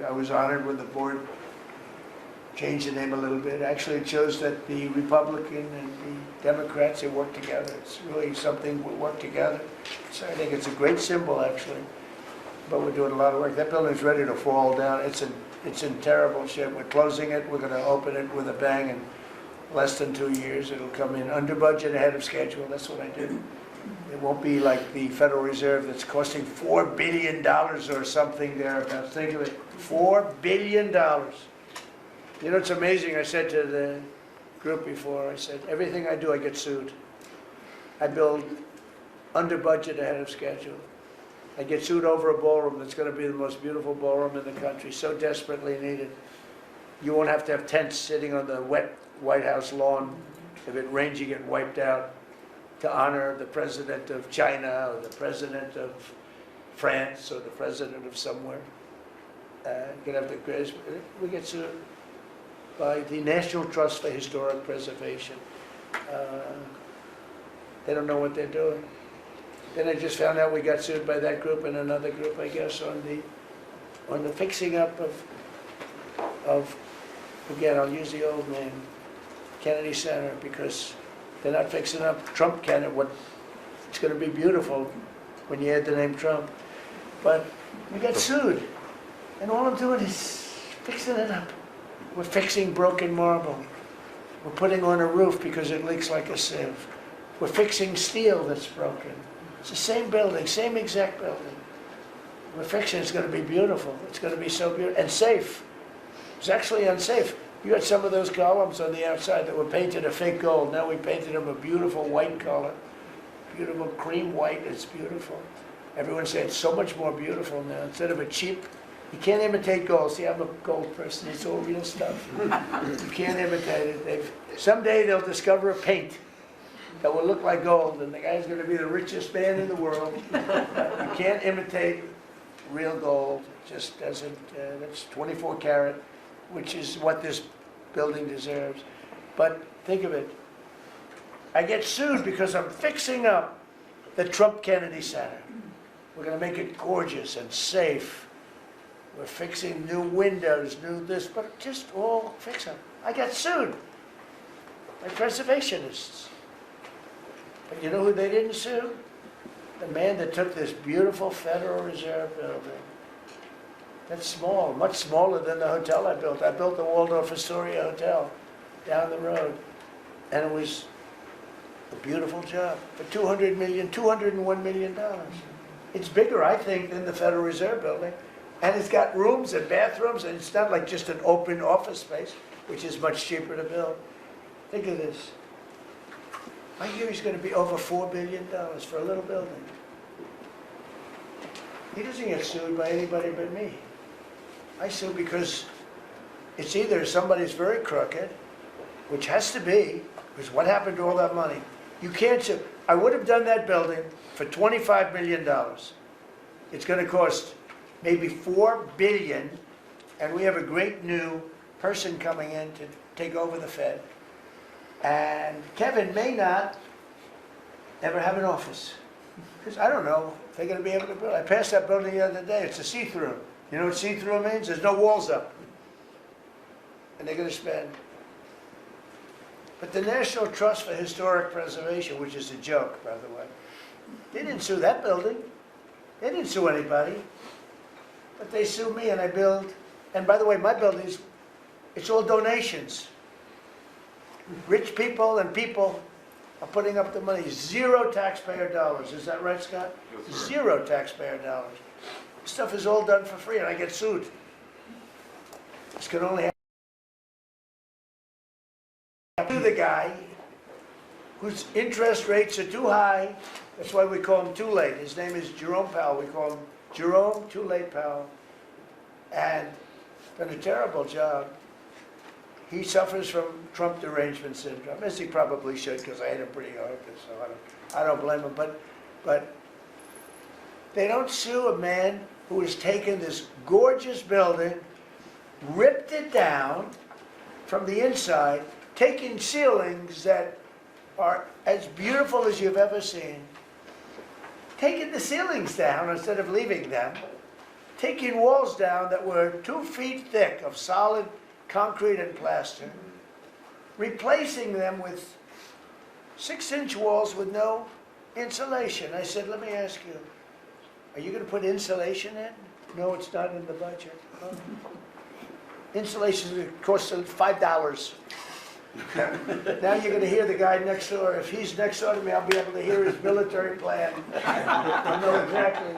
I was honored when the board changed the name a little bit. Actually, it shows that the Republican and the Democrats, they work together. It's really something we work together. So I think it's a great symbol, actually. But we're doing a lot of work. That building's ready to fall down. It's in terrible shape. We're closing it. We're going to open it with a bang in less than 2 years. It'll come in under budget, ahead of schedule. That's what I do. It won't be like the Federal Reserve that's costing $4 billion or something thereabouts. Think of it, $4 billion. You know, it's amazing. I said to the group before, I said, everything I do, I get sued. I build under budget ahead of schedule. I get sued over a ballroom that's going to be the most beautiful ballroom in the country, so desperately needed. You won't have to have tents sitting on the wet White House lawn. If it rains, you get wiped out, to honor the president of China or the president of France or the president of somewhere. You can have the greatest. We get sued by the National Trust for Historic Preservation. They don't know what they're doing. Then I just found out we got sued by that group and another group, I guess, on the fixing up of again, I'll use the old name, Kennedy Center, because they're not fixing up Trump Kennedy. It's going to be beautiful when you add the name Trump. But we got sued, and all I'm doing is fixing it up. We're fixing broken marble. We're putting on a roof because it leaks like a sieve. We're fixing steel that's broken. It's the same building, same exact building. We're fixing, it's going to be beautiful. It's going to be so beautiful and safe. It's actually unsafe. You had some of those columns on the outside that were painted a fake gold. Now we painted them a beautiful white color. Beautiful cream white, it's beautiful. Everyone said it's so much more beautiful now. Instead of a cheap, you can't imitate gold. See, I'm a gold person. It's all real stuff. You can't imitate it. Someday they'll discover a paint that will look like gold, and the guy's going to be the richest man in the world. You can't imitate real gold. It just doesn't. That's 24 karat, which is what this building deserves. But think of it. I get sued because I'm fixing up the Trump Kennedy Center. We're going to make it gorgeous and safe. We're fixing new windows, new this, but just all fix them. I got sued by preservationists. But you know who they didn't sue? The man that took this beautiful Federal Reserve building. That's small, much smaller than the hotel I built. I built the Waldorf Astoria Hotel down the road. And it was a beautiful job for $201 million. It's bigger, I think, than the Federal Reserve building. And it's got rooms and bathrooms, and it's not like just an open office space, which is much cheaper to build. Think of this. I hear he's going to be over $4 billion for a little building. He doesn't get sued by anybody but me. I sue because it's either somebody's very crooked, which has to be, because what happened to all that money? You can't sue. I would have done that building for $25 million. It's going to cost maybe $4 billion, and we have a great new person coming in to take over the Fed. And Kevin may not ever have an office. Because I don't know if they're going to be able to build. I passed that building the other day. It's a see-through. You know what see-through means? There's no walls up. And they're going to spend. But the National Trust for Historic Preservation, which is a joke, by the way, they didn't sue that building. They didn't sue anybody. But they sue me, and I build. And by the way, my buildings, it's all donations. Rich people and people are putting up the money. Zero taxpayer dollars. Is that right, Scott? Zero taxpayer dollars. Stuff is all done for free, and I get sued. This can only happen to the guy whose interest rates are too high. That's why we call him Too Late. His name is Jerome Powell. We call him Jerome Too Late Powell. And done a terrible job. He suffers from Trump derangement syndrome, as he probably should, because I hate him pretty hard, so I don't blame him. But they don't sue a man who has taken this gorgeous building, ripped it down from the inside, taking ceilings that are as beautiful as you've ever seen, taking the ceilings down instead of leaving them, taking walls down that were 2 feet thick of solid concrete and plaster, replacing them with 6-inch walls with no insulation. I said, let me ask you, are you going to put insulation in? No, it's not in the budget. Insulation costs $5. Now you're gonna hear the guy next door. If he's next door to me, I'll be able to hear his military plan. I'll know exactly.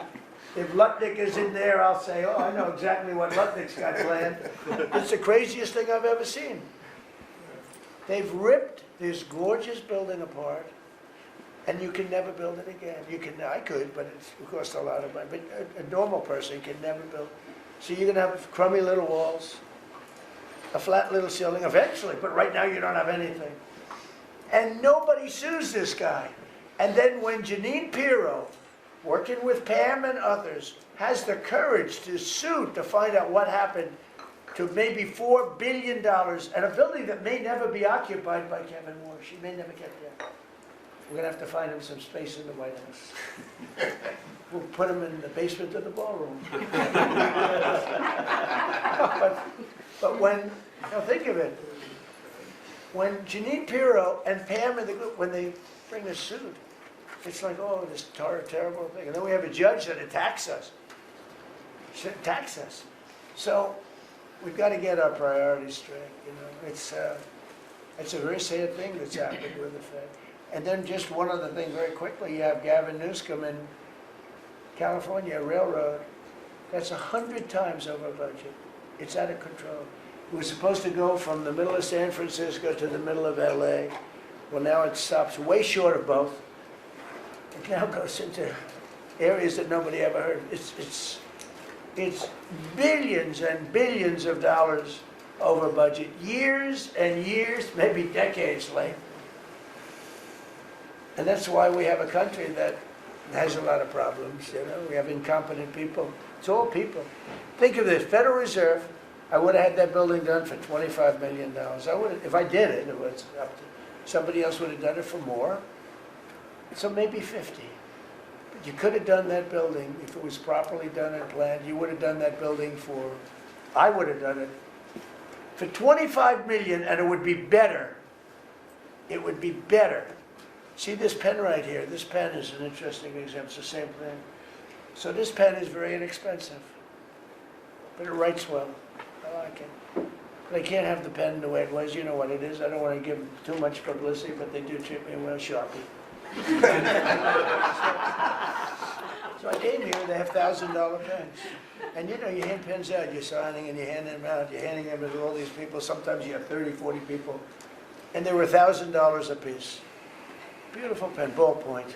If Lutnick is in there, I'll say, oh, I know exactly what Lutnick's got planned. It's the craziest thing I've ever seen. They've ripped this gorgeous building apart, and you can never build it again. You can, I could, but it costs a lot of money. But a normal person can never build. So you're gonna have crummy little walls, a flat little ceiling eventually, but right now you don't have anything. And nobody sues this guy. And then when Jeanine Pirro, working with Pam and others, has the courage to sue to find out what happened to maybe $4 billion and a building that may never be occupied by Kevin Warsh. She may never get there. We're gonna have to find him some space in the White House. We'll put him in the basement of the ballroom. But when, now think of it, when Jeanine Pirro and Pam and the group, when they bring a suit, it's like, oh, this terrible thing. And then we have a judge that attacks us. She attacks us. So we've got to get our priorities straight, you know. It's a very sad thing that's happened with the Fed. And then just one other thing very quickly, you have Gavin Newsom in California Railroad. That's 100 times over budget. It's out of control. It was supposed to go from the middle of San Francisco to the middle of LA. Well, now it stops way short of both. It now goes into areas that nobody ever heard. It's billions and billions of dollars over budget, years and years, maybe decades late. And that's why we have a country that has a lot of problems, you know. We have incompetent people. It's all people. Think of this, Federal Reserve, I would have had that building done for $25 million. I would have, if I did it, it was up to, somebody else would have done it for more. So maybe 50. But you could have done that building, if it was properly done and planned, you would have done that building for, I would have done it for $25 million, and it would be better. It would be better. See this pen right here? This pen is an interesting example. It's the same thing. So this pen is very inexpensive, but it writes well. I like it. But I can't have the pen the way it was. You know what it is. I don't want to give them too much publicity, but they do treat me well. Sharpie. So I came here. They have $1,000 pens, and you know you hand pens out. You're signing and you're handing them out. You're handing them to all these people. Sometimes you have 30, 40 people, and they were $1,000 a piece. Beautiful pen, ballpoint.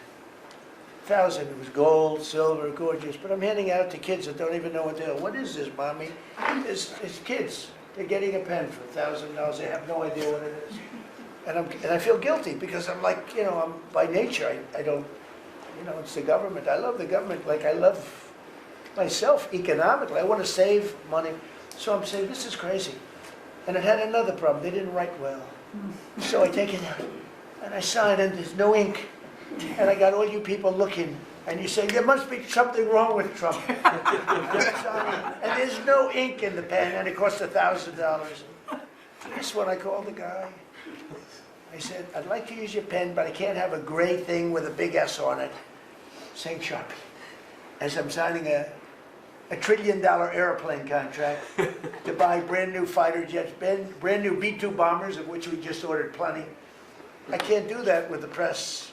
1,000. It was gold, silver, gorgeous. But I'm handing out to kids that don't even know what they're. What is this, mommy? It's kids. They're getting a pen for $1,000. They have no idea what it is. And I feel guilty because I'm like, you know, I'm by nature. I don't, you know, it's the government. I love the government like I love myself economically. I want to save money. So I'm saying, this is crazy. And it had another problem. They didn't write well. So I take it out. And I sign, and there's no ink. And I got all you people looking, and you say, there must be something wrong with Trump. And there's no ink in the pen, and it costs $1,000. This one, I called the guy. I said, I'd like to use your pen, but I can't have a gray thing with a big S on it, saying Sharpie. As I'm signing a $1 trillion airplane contract to buy brand new fighter jets, brand new B-2 bombers, of which we just ordered plenty. I can't do that with the press.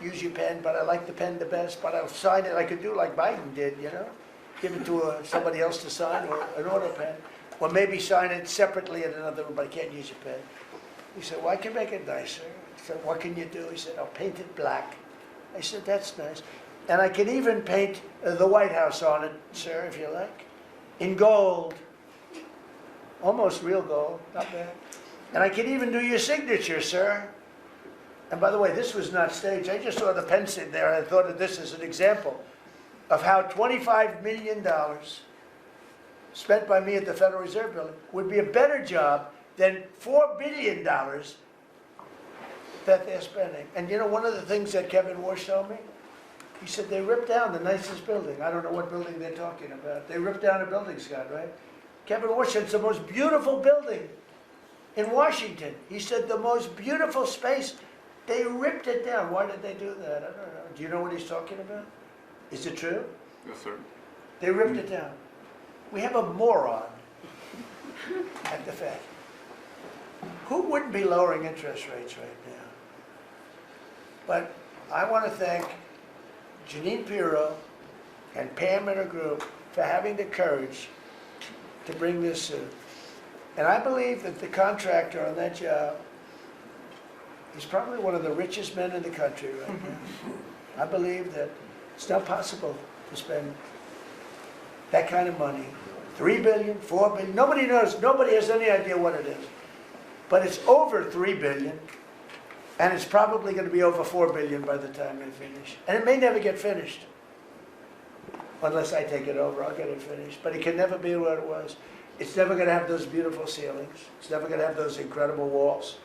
Use your pen, but I like the pen the best, but I'll sign it. I could do like Biden did, you know? Give it to somebody else to sign, or an auto pen. Or maybe sign it separately in another room, but I can't use your pen. He said, well, I can make it nicer. I said, what can you do? He said, I'll paint it black. I said, that's nice. And I can even paint the White House on it, sir, if you like, in gold. Almost real gold, not bad. And I can even do your signature, sir. And by the way, this was not staged. I just saw the pen sit there, and I thought of this as an example of how $25 million spent by me at the Federal Reserve Building would be a better job than $4 billion that they're spending. And you know, one of the things that Kevin Warsh told me, he said they ripped down the nicest building. I don't know what building they're talking about. They ripped down a building, Scott, right? Kevin Warsh said it's the most beautiful building in Washington. He said the most beautiful space. They ripped it down. Why did they do that? I don't know. Do you know what he's talking about? Is it true? Yes, sir. They ripped it down. We have a moron at the Fed. Who wouldn't be lowering interest rates right now? But I want to thank Janine Pirro and Pam and her group for having the courage to bring this suit. And I believe that the contractor on that job is probably one of the richest men in the country right now. I believe that it's not possible to spend that kind of money, 3 billion, 4 billion, nobody knows, nobody has any idea what it is. But it's over 3 billion, and it's probably going to be over 4 billion by the time they finish. And it may never get finished. Unless I take it over, I'll get it finished. But it can never be what it was. It's never going to have those beautiful ceilings. It's never going to have those incredible walls.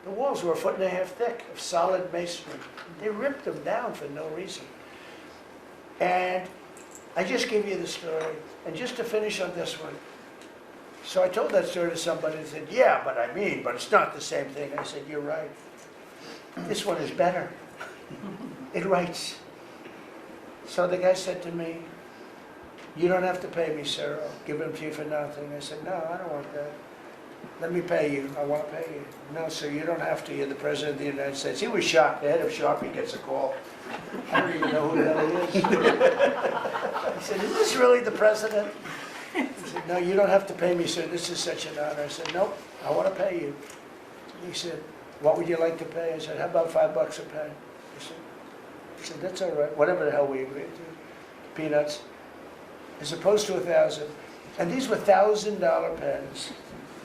The walls were 1.5 feet thick of solid masonry. They ripped them down for no reason. And I just gave you the story. And just to finish on this one. So I told that story to somebody and said, yeah, but it's not the same thing. I said, you're right. This one is better. It writes. So the guy said to me, you don't have to pay me, sir. I'll give them to you for nothing. I said, no, I don't want that. Let me pay you. I want to pay you. No, sir, you don't have to. You're the President of the United States. He was shocked. The head of Sharpie gets a call. I don't even know who the hell he is. He said, is this really the President? He said, no, you don't have to pay me, sir. This is such an honor. I said, nope, I want to pay you. He said, what would you like to pay? I said, how about $5 a pen? He said, that's all right. Whatever the hell we agreed to. Peanuts. As opposed to 1,000. And these were $1,000 pens.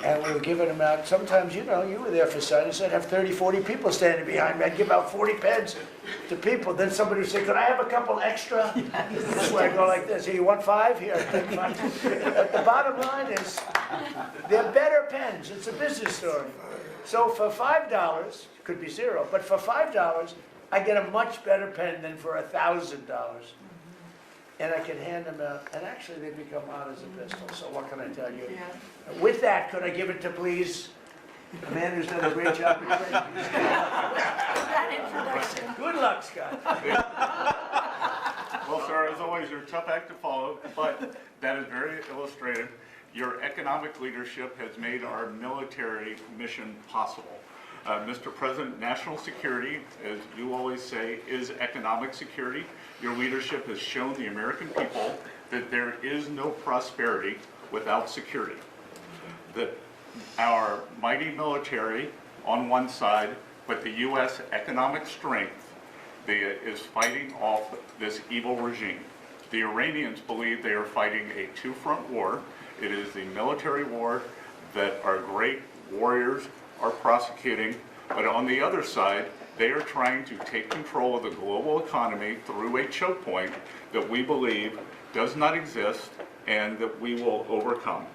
And we were giving them out. Sometimes, you know, you were there for signing. I'd have 30, 40 people standing behind me. I'd give out 40 pens to people. Then somebody would say, could I have a couple extra? This is where I go like this. Here, you want 5? Here, take 5. But the bottom line is, they're better pens. It's a business story. So for $5, could be 0, but for $5, I get a much better pen than for $1,000. And I can hand them out, and actually they become hot as a pistol, so what can I tell you? Yeah. With that, could I give it to, please, the man who's done a great job? That introduction. Good luck, Scott. Well, sir, as always, you're a tough act to follow, but that is very illustrative. Your economic leadership has made our military mission possible. Mr. President, national security, as you always say, is economic security. Your leadership has shown the American people that there is no prosperity without security. That our mighty military on one side, but the U.S. economic strength is fighting off this evil regime. The Iranians believe they are fighting a two-front war. It is the military war that our great warriors are prosecuting, but on the other side, they are trying to take control of the global economy through a choke point that we believe does not exist and that we will overcome.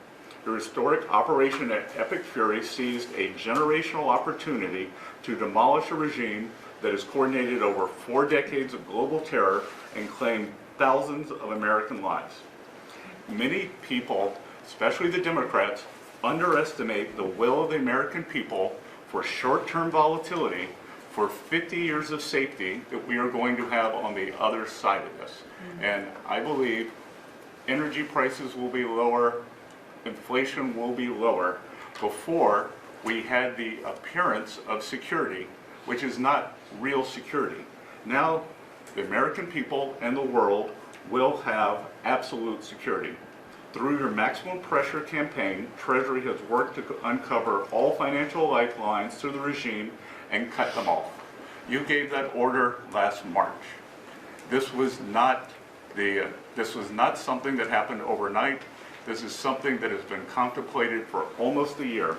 The historic Operation Epic Fury seized a generational opportunity to demolish a regime that has coordinated over 4 decades of global terror and claimed thousands of American lives. Many people, especially the Democrats, underestimate the will of the American people for short-term volatility for 50 years of safety that we are going to have on the other side of this. And I believe energy prices will be lower, inflation will be lower before we had the appearance of security, which is not real security. Now, the American people and the world will have absolute security. Through your maximum pressure campaign, Treasury has worked to uncover all financial lifelines to the regime and cut them off. You gave that order last March. This was not something that happened overnight. This is something that has been contemplated for almost a year.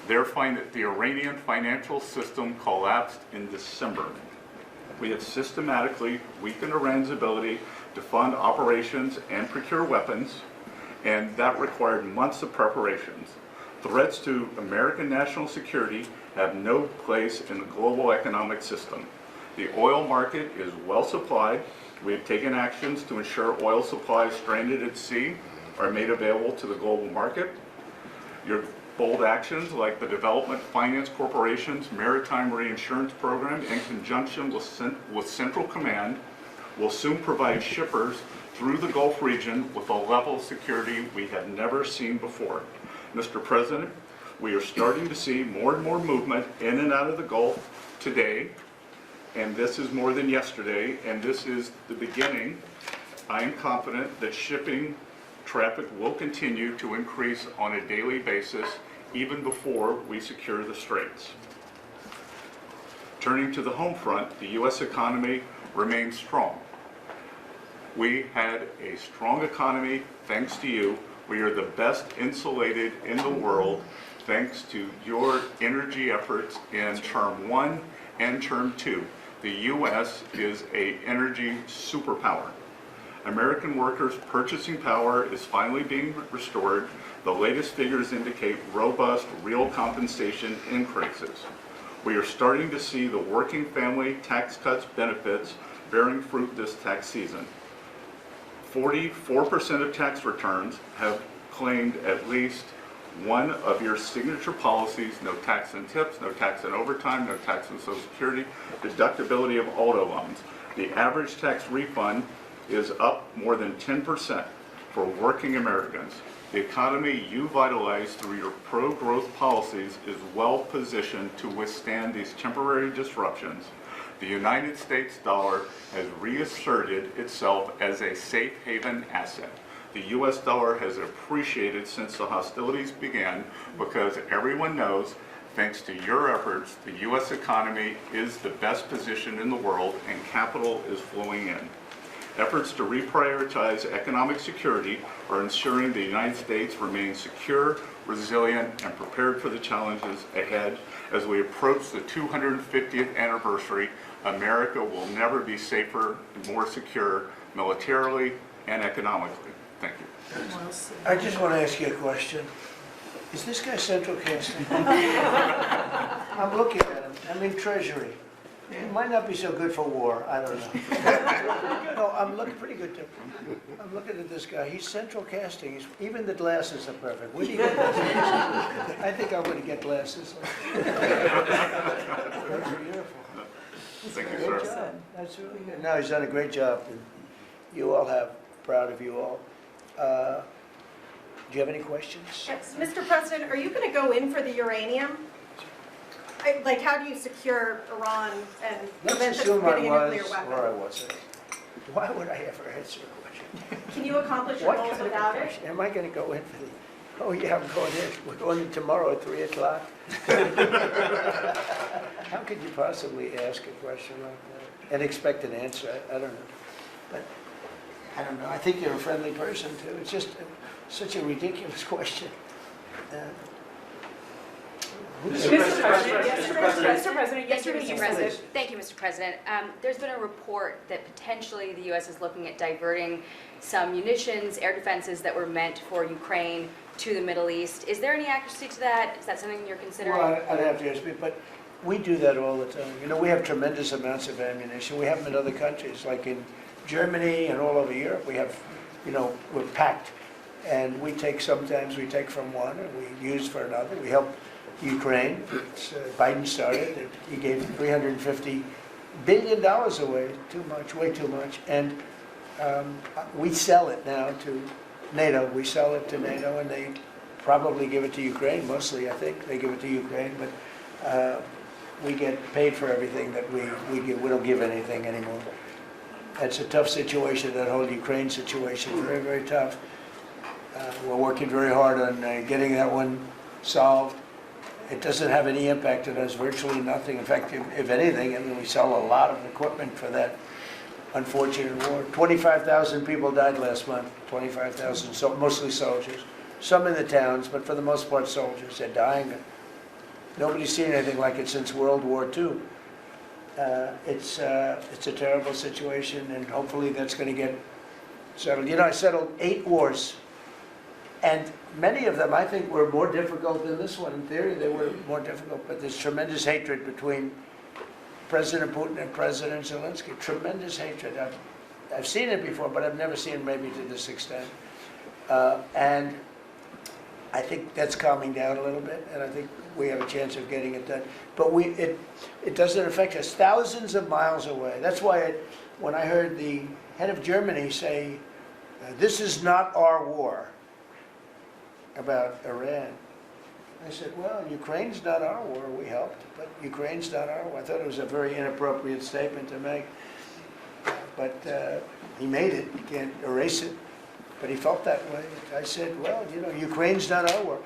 The Iranian financial system collapsed in December. We have systematically weakened Iran's ability to fund operations and procure weapons, and that required months of preparations. Threats to American national security have no place in the global economic system. The oil market is well supplied. We have taken actions to ensure oil supplies stranded at sea are made available to the global market. Your bold actions like the Development Finance Corporation's Maritime Reinsurance Program in conjunction with Central Command will soon provide shippers through the Gulf region with a level of security we have never seen before. Mr. President, We are starting to see more and more movement in and out of the Gulf today, and this is more than yesterday, and this is the beginning. I am confident that shipping traffic will continue to increase on a daily basis even before we secure the straits. Turning to the home front, the U.S. economy remains strong. We had a strong economy thanks to you. We are the best insulated in the world thanks to your energy efforts in term 1 and term 2. The U.S. is an energy superpower. American workers' purchasing power is finally being restored. The latest figures indicate robust real compensation increases. We are starting to see the working family tax cuts benefits bearing fruit this tax season. 44% of tax returns have claimed at least one of your signature policies: no tax on tips, no tax on overtime, no tax on Social Security, deductibility of auto loans. The average tax refund is up more than 10% for working Americans. The economy you vitalized through your pro-growth policies is well positioned to withstand these temporary disruptions. The United States dollar has reasserted itself as a safe haven asset. The U.S. dollar has appreciated since the hostilities began because everyone knows, thanks to your efforts, the U.S. economy is the best position in the world and capital is flowing in. Efforts to reprioritize economic security are ensuring the United States remains secure, resilient, and prepared for the challenges ahead. As we approach the 250th anniversary, America will never be safer, more secure, militarily and economically. Thank you. I just want to ask you a question. Is this guy central casting? I'm looking at him. I'm in Treasury. He might not be so good for war. I don't know. No, I'm looking pretty good too. I'm looking at this guy. He's central casting. Even the glasses are perfect. Where do you get glasses? I think I'm going to get glasses. Those are beautiful. Thank you, Great sir. job. That's really good. No, he's done a great job. And you all have. Proud of you all. Do you have any questions? Yes, Mr. President, are you going to go in for the uranium? Like, how do you secure Iran and Let's prevent them assume from I getting a nuclear was weapon? where I wasn't. Why would I ever answer a question? Can you accomplish your What goals kind of a without it? question? Am I going to go in for the, oh yeah, I'm going in. We're going in tomorrow at 3 o'clock. How could you possibly ask a question like that and expect an answer? I don't know. But I don't know. I think you're a friendly person too. It's just such a ridiculous question. Mr. President, yesterday you said President. Thank you, Mr. President. There's been a report that potentially the U.S. is looking at diverting some munitions, air defenses that were meant for Ukraine to the Middle East. Is there any accuracy to that? Is that something you're considering? Well, I'd have to ask you, but we do that all the time. You know, we have tremendous amounts of ammunition. We have them in other countries, like in Germany and all over Europe. We have, you know, we're packed. And we take, sometimes we take from one and we use for another. We help Ukraine. Biden started. He gave $350 billion away. Too much, way too much. And we sell it now to NATO. We sell it to NATO, and they probably give it to Ukraine. Mostly, I think they give it to Ukraine. But we get paid for everything that we give. We don't give anything anymore. It's a tough situation. That whole Ukraine situation, very, very tough. We're working very hard on getting that one solved. It doesn't have any impact on us, virtually nothing. In fact, if anything, I mean, we sell a lot of equipment for that unfortunate war. 25,000 people died last month, 25,000, so mostly soldiers. Some in the towns, but for the most part soldiers. They're dying. Nobody's seen anything like it since World War II. It's a terrible situation, and hopefully that's going to get settled. You know, I settled 8 wars. And many of them, I think, were more difficult than this one. In theory, they were more difficult, but there's tremendous hatred between President Putin and President Zelensky. Tremendous hatred. I've seen it before, but I've never seen it maybe to this extent. And I think that's calming down a little bit, and I think we have a chance of getting it done. But it doesn't affect us. Thousands of miles away. That's why when I heard the head of Germany say, this is not our war, about Iran. I said, well, Ukraine's not our war, we helped, but Ukraine's not our war. I thought it was a very inappropriate statement to make. But he made it, you can't erase it, but he felt that way. I said, well, Ukraine's not our war.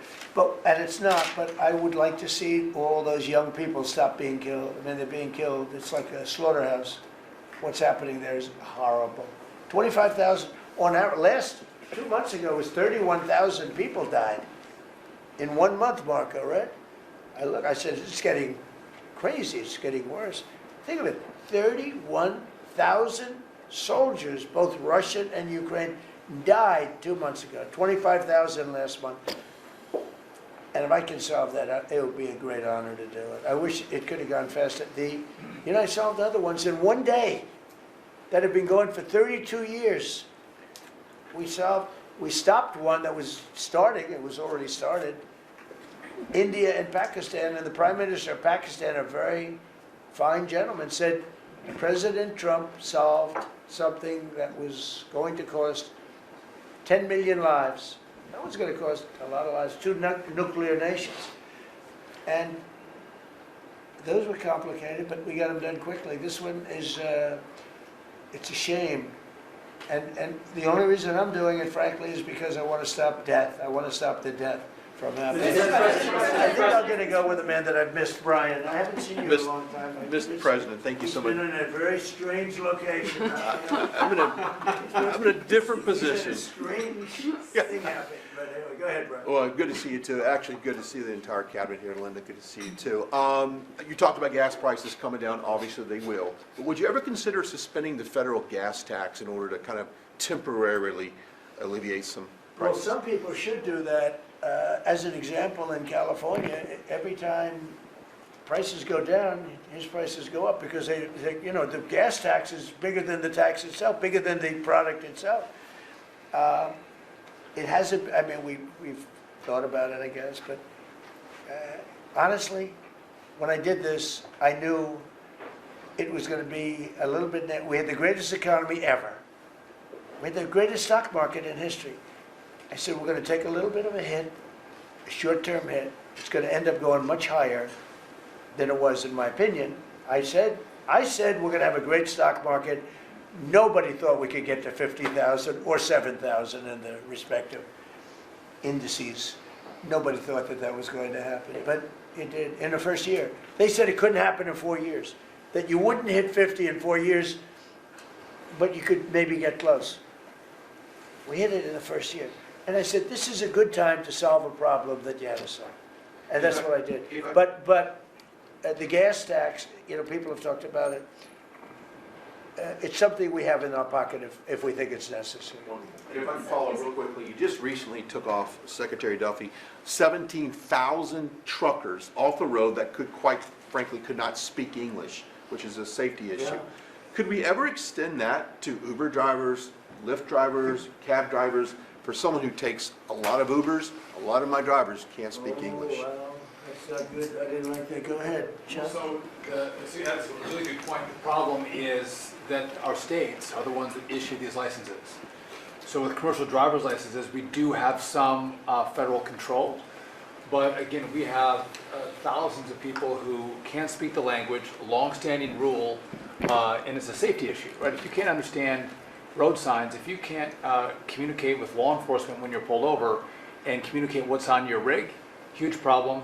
And it's not, but I would like to see all those young people stop being killed. I mean, they're being killed, it's like a slaughterhouse. What's happening there is horrible. 25,000, on average, last 2 months ago, it was 31,000 people died. In 1 month, Marco, right? I said, it's getting crazy, it's getting worse. Think of it, 31,000 soldiers, both Russian and Ukraine, died 2 months ago, 25,000 last month. And if I can solve that, it would be a great honor to do it. I wish it could have gone faster. I solved other ones in 1 day that had been going for 32 years. We stopped one that was starting, it was already started. India and Pakistan, and the Prime Minister of Pakistan, a very fine gentleman, said President Trump solved something that was going to cost 10 million lives. That was going to cost a lot of lives, 2 nuclear nations. And those were complicated, but we got them done quickly. This one is, it's a shame. And the only reason I'm doing it, frankly, is because I want to stop death. I want to stop the death from happening. I think I'm going to go with a man that I've missed, Brian. I haven't seen you in a long time. Mr. President, thank you so much. He's been in a very strange location. I'm in a different position. A strange thing happened. But anyway, go ahead, Brian. Well, good to see you too. Actually, good to see the entire cabinet here, Linda. Good to see you too. You talked about gas prices coming down. Obviously, they will. But would you ever consider suspending the federal gas tax in order to kind of temporarily alleviate some Well, prices? some people should do that. As an example, in California, every time prices go down, his prices go up because the gas tax is bigger than the tax itself, bigger than the product itself. It hasn't, I mean, we've thought about it, I guess, but honestly, when I did this, I knew it was going to be a little bit, we had the greatest economy ever. We had the greatest stock market in history. I said, we're going to take a little bit of a hit, a short-term hit. It's going to end up going much higher than it was, in my opinion. I said we're going to have a great stock market. Nobody thought we could get to 50,000 or 7,000 in the respective indices. Nobody thought that was going to happen, but it did in the first year. They said it couldn't happen in 4 years, that you wouldn't hit 50 in 4 years, but you could maybe get close. We hit it in the first year. And I said, this is a good time to solve a problem that you had to solve. And that's what I did. But the gas tax, people have talked about it. It's something we have in our pocket if we think it's necessary. If I can follow real quickly, you just recently took off, Secretary Duffy, 17,000 truckers off the road that quite frankly could not speak English, which is a safety issue. Yeah. Could we ever extend that to Uber drivers, Lyft drivers, cab drivers? For someone who takes a lot of Ubers, a lot of my drivers can't speak English. Well, that's not good. I didn't like that. Go ahead, Chuck. So, see, that's a really good point. The problem is that our states are the ones that issue these licenses. So with commercial driver's licenses, we do have some federal control. But again, we have thousands of people who can't speak the language, long-standing rule, and it's a safety issue, right? If you can't understand road signs, if you can't communicate with law enforcement when you're pulled over and communicate what's on your rig, huge problem.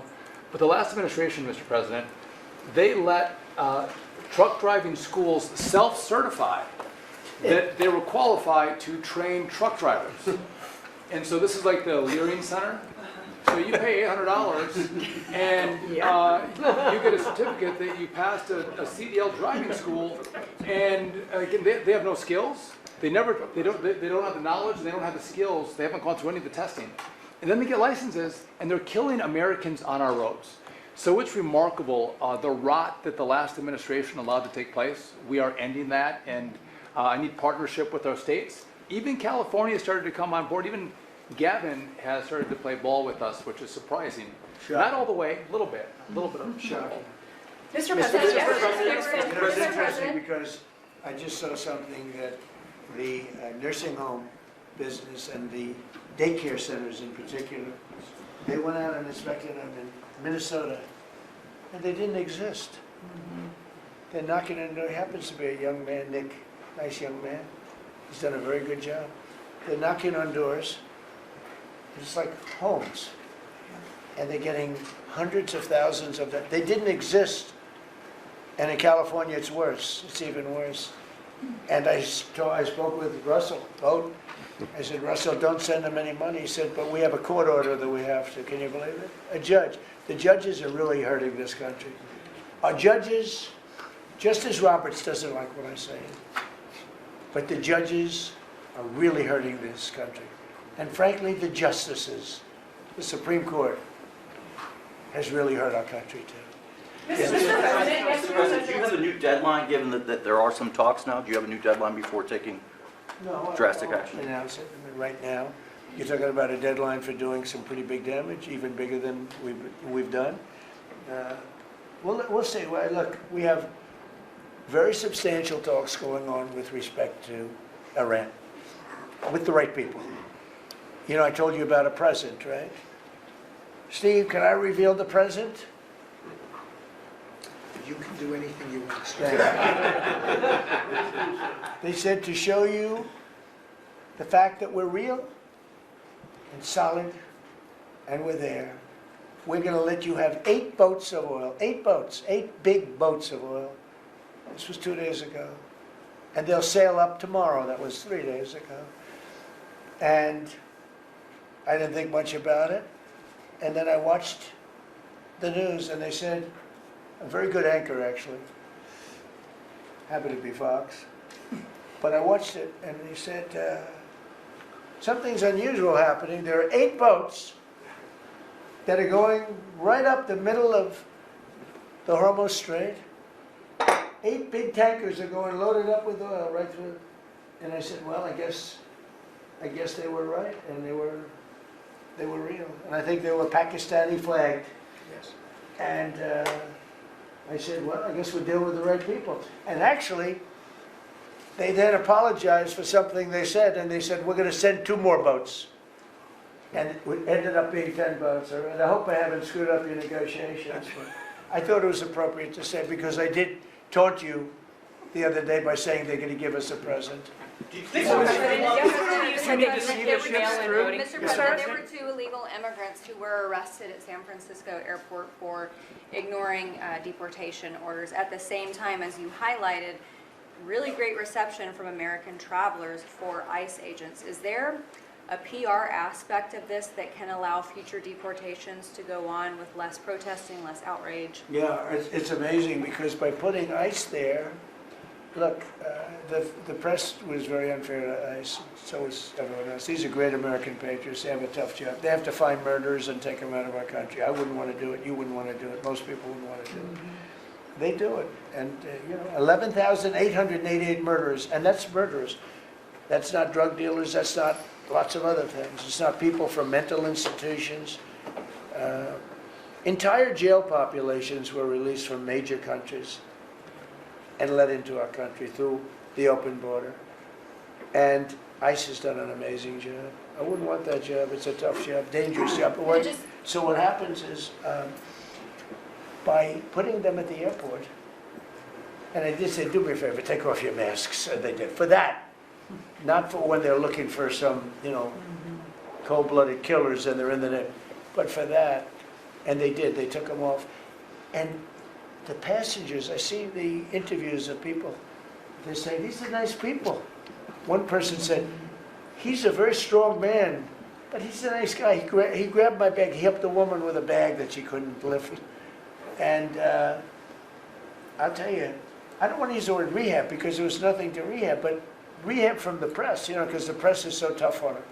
But the last administration, Mr. President, they let truck driving schools self-certify that they were qualified to train truck drivers. And so this is like the Leering Center. So you pay $800 and you get a certificate that you passed a CDL driving school, and again, they have no skills. They don't have the knowledge, they don't have the skills, they haven't gone through any of the testing. And then they get licenses, and they're killing Americans on our roads. So it's remarkable, the rot that the last administration allowed to take place. We are ending that, and I need partnership with our states. Even California started to come on board. Even Gavin has started to play ball with us, which is surprising. Sure. Not all the way, a little bit of shocking. Mr. President, It's interesting because I just saw something that the nursing home business and the daycare centers in particular, They went out and inspected them in Minnesota, and they didn't exist. They're knocking on the door. He happens to be a young man, Nick, nice young man. He's done a very good job. They're knocking on doors. It's like homes. And they're getting hundreds of thousands of them. They didn't exist. And in California, it's worse. It's even worse. And I spoke with Russell Boat. I said, Russell, don't send them any money. He said, but we have a court order that we have to. Can you believe it? A judge. The judges are really hurting this country. Our judges, Justice Roberts doesn't like what I say, but the judges are really hurting this country. And frankly, the justices, the Supreme Court, has really hurt our country too. Mr. President, Do you have a new deadline, given that there are some talks now? Do you have a new deadline before taking No, drastic I'll action? announce it. I mean, right now, you're talking about a deadline for doing some pretty big damage, even bigger than we've done. We'll see. Well, look, we have very substantial talks going on with respect to Iran, with the right people. You know, I told you about a present, right? Steve, can I reveal the present? You can do anything you want. They said to show you the fact that we're real and solid and we're there. We're going to let you have 8 boats of oil, 8 boats, 8 big boats of oil. This was 2 days ago. And they'll sail up tomorrow. That was 3 days ago. And I didn't think much about it. And then I watched the news and they said, a very good anchor actually, happened to be Fox. But I watched it and he said, something's unusual happening. There are 8 boats that are going right up the middle of the Hormuz Strait. 8 big tankers are going loaded up with oil right through. And I said, well, I guess they were right, and they were real. And I think they were Pakistani flagged. Yes. And I said, well, I guess we're dealing with the right people. And actually, they then apologized for something they said, and they said, we're going to send 2 more boats. And it ended up being 10 boats. And I hope I haven't screwed up your negotiations. But I thought it was appropriate to say, because I did taunt you the other day by saying they're going to give us a present. Mr. President, there were 2 illegal immigrants who were arrested at San Francisco airport for ignoring deportation orders. At the same time, as you highlighted, really great reception from American travelers for ICE agents. Is there a PR aspect of this that can allow future deportations to go on with less protesting, less outrage? Yeah, it's amazing because by putting ICE there, look, the press was very unfair to ICE, so was everyone else. These are great American patriots. They have a tough job. They have to find murderers and take them out of our country. I wouldn't want to do it. You wouldn't want to do it. Most people wouldn't want to do it. They do it. And, 11,888 murderers, and that's murderers. That's not drug dealers. That's not lots of other things. It's not people from mental institutions. Entire jail populations were released from major countries and let into our country through the open border. And ICE has done an amazing job. I wouldn't want that job. It's a tough job, dangerous job. So what happens is, by putting them at the airport, and I did say, do me a favor, take off your masks, and they did. For that, not for when they're looking for some, cold-blooded killers and they're in the net, but for that, and they did. They took them off. And the passengers, I see the interviews of people, they say, these are nice people. One person said, he's a very strong man, but he's a nice guy. He grabbed my bag. He helped the woman with a bag that she couldn't lift. And I'll tell you, I don't want to use the word rehab because there was nothing to rehab, but rehab from the press, because the press is so tough on her.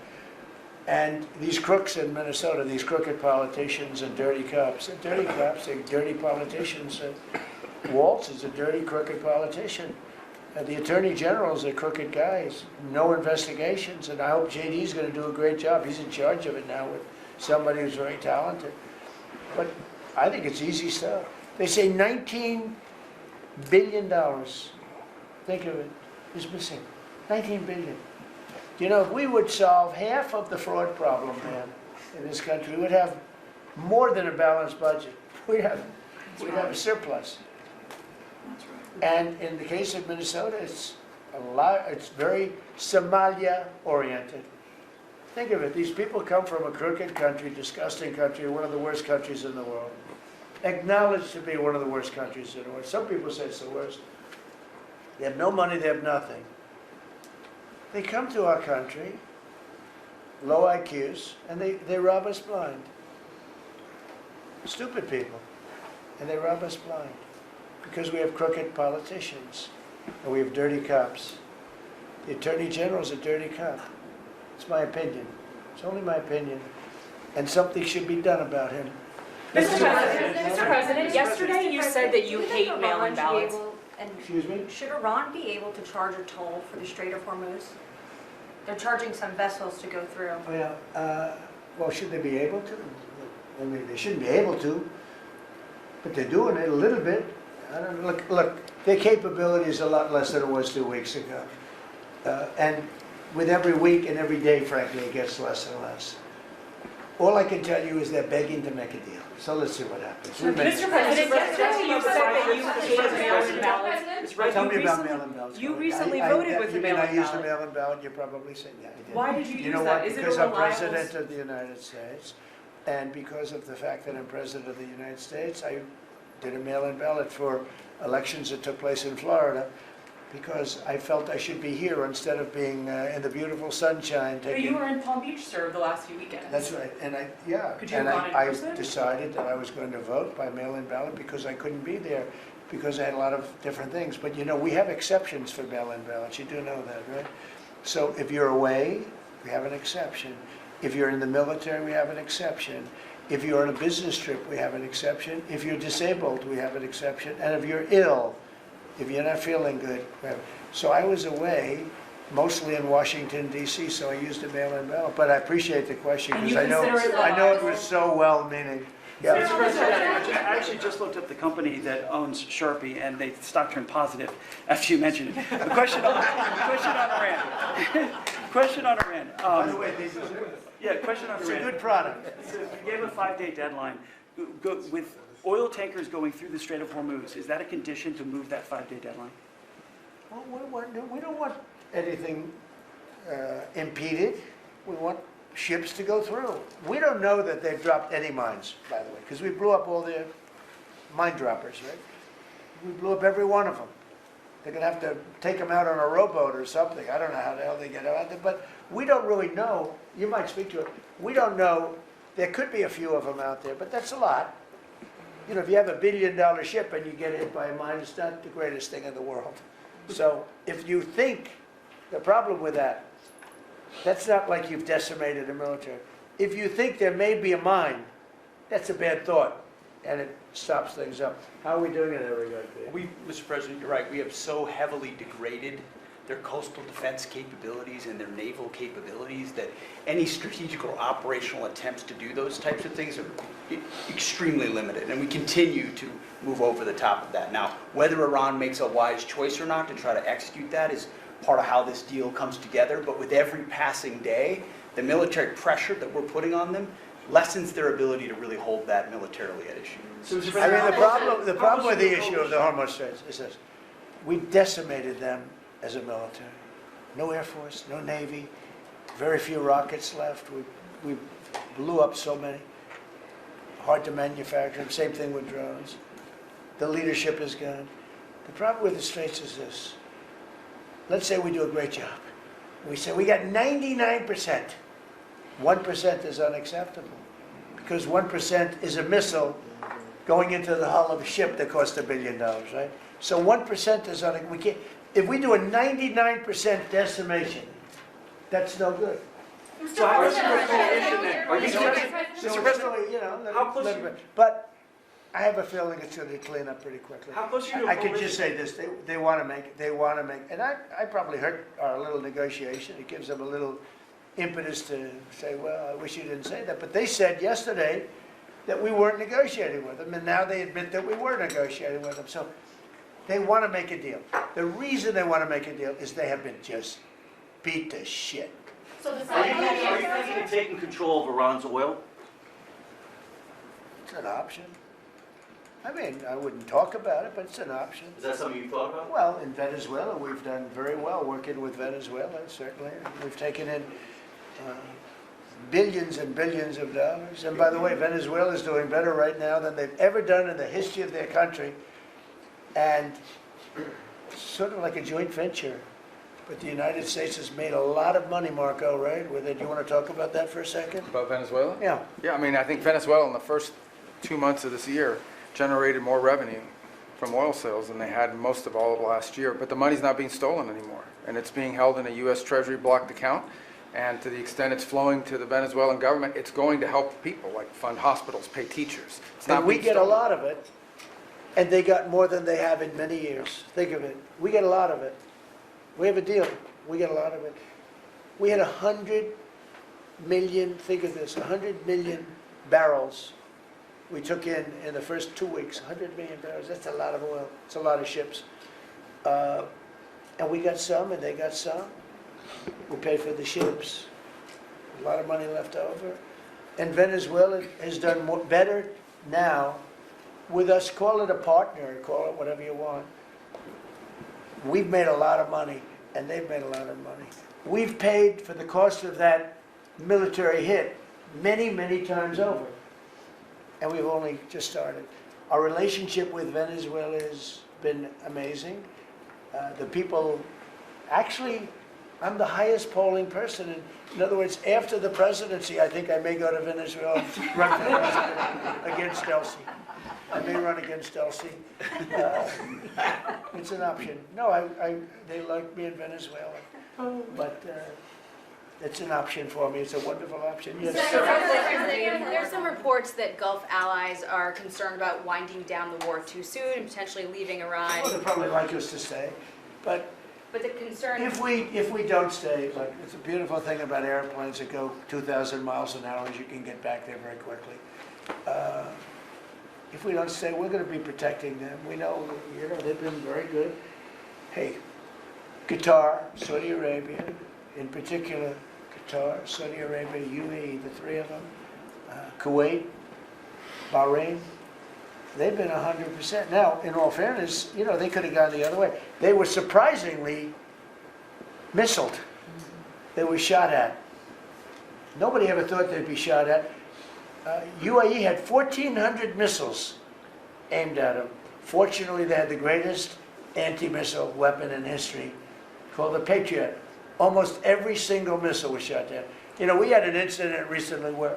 And these crooks in Minnesota, these crooked politicians and dirty cops, they're dirty politicians. Waltz is a dirty, crooked politician. The Attorney General's a crooked guy. No investigations, and I hope JD's going to do a great job. He's in charge of it now with somebody who's very talented. But I think it's easy stuff. They say $19 billion, think of it, is missing. 19 billion. If we would solve half of the fraud problem, man, in this country, we would have more than a balanced budget. We'd have a surplus. And in the case of Minnesota, it's very Somalia-oriented. Think of it, these people come from a crooked country, disgusting country, one of the worst countries in the world. Acknowledged to be one of the worst countries in the world. Some people say it's the worst. They have no money, they have nothing. They come to our country, low IQs, and they rob us blind. Stupid people. And they rob us blind. Because we have crooked politicians. And we have dirty cops. The Attorney General's a dirty cop. It's my opinion. It's only my opinion. And something should be done about him. Mr. President, yesterday you said that you hate mail-in ballots. Excuse me? Should Iran be able to charge a toll for the Strait of Hormuz? They're charging some vessels to go through. Well, should they be able to? I mean, they shouldn't be able to, but they're doing it a little bit. I don't know. Look, their capability is a lot less than it was 2 weeks ago. And with every week and every day, frankly, it gets less and less. All I can tell you is they're begging to make a deal. So let's see what happens. Mr. President, yesterday you said that you hate mail-in ballots. Tell me about mail-in ballots. You recently voted with the mail-in I used the ballot. mail-in ballot, you're probably saying, yeah, I did. Why did you You use know that? what? Is it a Because I'm reliable? President of the United States, and because of the fact that I'm President of the United States, I did a mail-in ballot for elections that took place in Florida, because I felt I should be here instead of being in the beautiful sunshine But taking... you were in Palm Beach, sir, the last few weekends. That's right, and Could you have gone in I person? decided that I was going to vote by mail-in ballot because I couldn't be there, because I had a lot of different things. But you know, we have exceptions for mail-in ballots, you do know that, right? So if you're away, we have an exception. If you're in the military, we have an exception. If you're on a business trip, we have an exception. If you're disabled, we have an exception. And if you're ill, if you're not feeling good, we have. So I was away, mostly in Washington, D.C., so I used a mail-in ballot. But I appreciate the question, And because you consider it I know it reliable? was so well-meaning. Yeah. Mr. President, I actually just looked up the company that owns Sharpie, and the stock turned positive after you mentioned it. The question on Iran. Question on Iran. By the way, Yeah, question on it's a Iran. good product. So you gave a 5-day deadline. With oil tankers going through the Strait of Hormuz, is that a condition to move that 5-day deadline? Well, we don't want anything impeded. We want ships to go through. We don't know that they've dropped any mines, by the way, because we blew up all their mine droppers, right? We blew up every one of them. They're going to have to take them out on a rowboat or something. I don't know how the hell they get out there, but we don't really know. You might speak to it. We don't know. There could be a few of them out there, but that's a lot. You know, if you have $1 billion ship and you get hit by a mine, it's not the greatest thing in the world. So if you think, the problem with that, that's not like you've decimated the military. If you think there may be a mine, that's a bad thought, and it stops things up. How are we doing in that regard, Peter? Mr. President, you're right. We have so heavily degraded their coastal defense capabilities and their naval capabilities that any strategic or operational attempts to do those types of things are extremely limited. And we continue to move over the top of that. Now, whether Iran makes a wise choice or not to try to execute that is part of how this deal comes together. But with every passing day, the military pressure that we're putting on them lessens their ability to really hold that militarily at issue. I mean, the problem with the issue of the Hormuz Strait is this. We decimated them as a military. No Air Force, no Navy, very few rockets left. We blew up so many. Hard to manufacture. Same thing with drones. The leadership is gone. The problem with the Straits is this. Let's say we do a great job. We say we got 99%. 1% is unacceptable. Because 1% is a missile going into the hull of a ship that cost $1 billion, right? So 1% is unacceptable. We can't. If we do a 99% decimation, that's no good. So how is your coalition then? Are you Mr. President, but I have a feeling it's going to clean up pretty quickly. How close are you to a I could coalition? just say this: they want to make, and I probably hurt our little negotiation. It gives them a little impetus to say, well, I wish you didn't say that. But they said yesterday that we weren't negotiating with them, and now they admit that we were negotiating with them. So they want to make a deal. The reason they want to make a deal is they have been just beat to shit. Are you thinking of taking control of Iran's oil? It's an option. I mean, I wouldn't talk about it, but it's an option. Is that something you've thought about? Well, in Venezuela, we've done very well working with Venezuela, certainly. We've taken in billions and billions of dollars. And by the way, Venezuela is doing better right now than they've ever done in the history of their country. And sort of like a joint venture. But the United States has made a lot of money, Marco, right? Do you want to talk about that for a second? About Venezuela? Yeah. Yeah, I mean, I think Venezuela in the first 2 months of this year generated more revenue from oil sales than they had most of all of last year. But the money's not being stolen anymore, and it's being held in a U.S. Treasury blocked account. And to the extent it's flowing to the Venezuelan government, it's going to help people, like fund hospitals, pay teachers. It's not And we being get a stolen. lot of it, and they got more than they have in many years. Think of it. We get a lot of it. We have a deal. We get a lot of it. We had 100 million, think of this, 100 million barrels we took in the first 2 weeks. 100 million barrels, that's a lot of oil. It's a lot of ships. And we got some, and they got some. We paid for the ships. A lot of money left over. And Venezuela has done better now with us. Call it a partner, call it whatever you want. We've made a lot of money, and they've made a lot of money. We've paid for the cost of that military hit many, many times over. And we've only just started. Our relationship with Venezuela has been amazing. The people, actually, I'm the highest polling person. In other words, after the presidency, I think I may go to Venezuela and run for president against Elsie. I may run against Elsie. It's an option. No, they like me in Venezuela. But it's an option for me. It's a wonderful option. Yes. There's some reports that Gulf allies are concerned about winding down the war too soon and potentially leaving Iran. Well, they'd probably like us to stay. But the concern... if we don't stay, like, it's a beautiful thing about airplanes that go 2,000 miles an hour is you can get back there very quickly. If we don't stay, we're going to be protecting them. We know, they've been very good. Hey, Qatar, Saudi Arabia, in particular, Qatar, Saudi Arabia, UAE, the three of them, Kuwait, Bahrain, they've been 100%. Now, in all fairness, they could have gone the other way. They were surprisingly missiled. They were shot at. Nobody ever thought they'd be shot at. UAE had 1,400 missiles aimed at them. Fortunately, they had the greatest anti-missile weapon in history called the Patriot. Almost every single missile was shot down. We had an incident recently where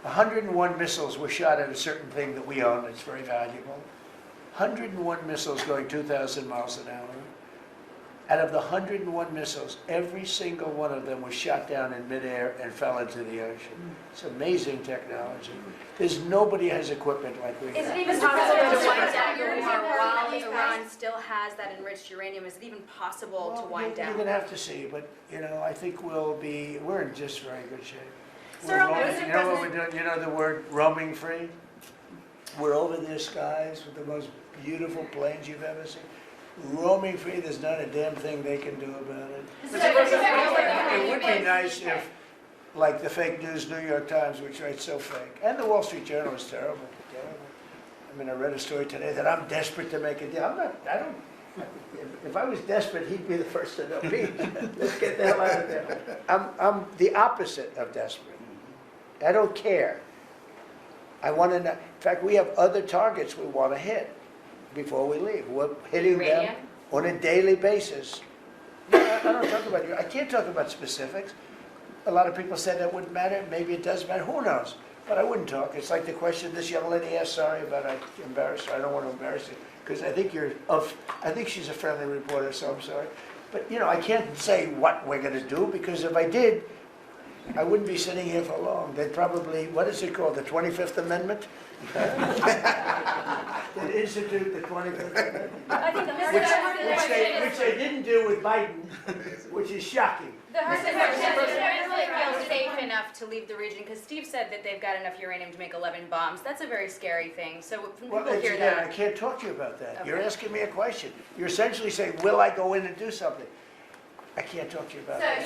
101 missiles were shot at a certain thing that we own that's very valuable. 101 missiles going 2,000 miles an hour. Out of the 101 missiles, every single one of them was shot down in midair and fell into the ocean. It's amazing technology. There's nobody has equipment like we Is it have. even possible to wind down the war while Iran still has that enriched uranium? Is it even possible to wind You're down? going to have to see, but I think we're in just very good shape. Sir, We're Mr. roaming, what we're doing? You know the word roaming free? We're over their skies with the most beautiful planes you've ever seen. Roaming free, there's not a damn thing they can do about it. It would be nice if, like the fake news New York Times, which writes so fake, and the Wall Street Journal is terrible, terrible. I mean, I read a story today that I'm desperate to make a deal. If I was desperate, he'd be the first to know me. Let's get the hell out of there. I'm the opposite of desperate. I don't care. I want to know. In fact, we have other targets we want to hit before we leave. We're hitting them on a daily basis. No, I don't talk about you. I can't talk about specifics. A lot of people said that wouldn't matter. Maybe it does matter. Who knows? But I wouldn't talk. It's like the question this young lady asked. Sorry about I embarrassed her. I don't want to embarrass you because I think she's a friendly reporter, so I'm sorry. But I can't say what we're going to do because if I did, I wouldn't be sitting here for long. They'd probably, what is it called, the 25th Amendment? They'd institute the 25th Amendment, which they didn't do with Biden, which is shocking. The president feels safe enough to leave the region because Steve said that they've got enough uranium to make 11 bombs. That's a very scary thing. So when people hear I that... can't talk to you about that. Okay. You're asking me a question. You're essentially saying, will I go in and do something? I can't talk to you about So, that.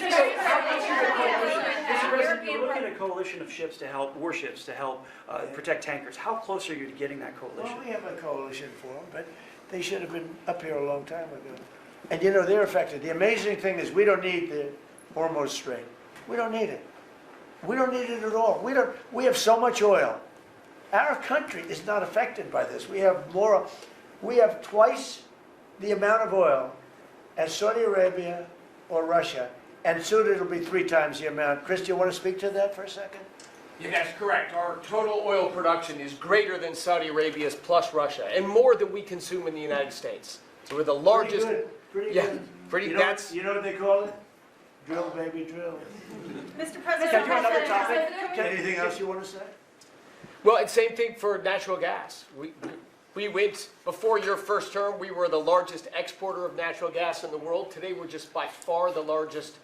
Mr. President, you're looking at a coalition of ships to help, warships to help protect tankers. How close are you to getting that coalition? Well, we have a coalition for them, but they should have been up here a long time ago. And you know, they're affected. The amazing thing is we don't need the Hormuz Strait. We don't need it. We don't need it at all. We have so much oil. Our country is not affected by this. We have twice the amount of oil as Saudi Arabia or Russia, and soon it'll be 3 times the amount. Chris, do you want to speak to that for a second? Yeah, that's correct. Our total oil production is greater than Saudi Arabia's plus Russia, and more than we consume in the United States. So we're the largest. Pretty Yeah, good. pretty. You know what they call it? Drill, baby, drill. Mr. President. Can I do another topic? Anything else you want to say? Well, and same thing for natural gas. We went, before your first term, we were the largest exporter of natural gas in the world. Today, we're just by far the largest.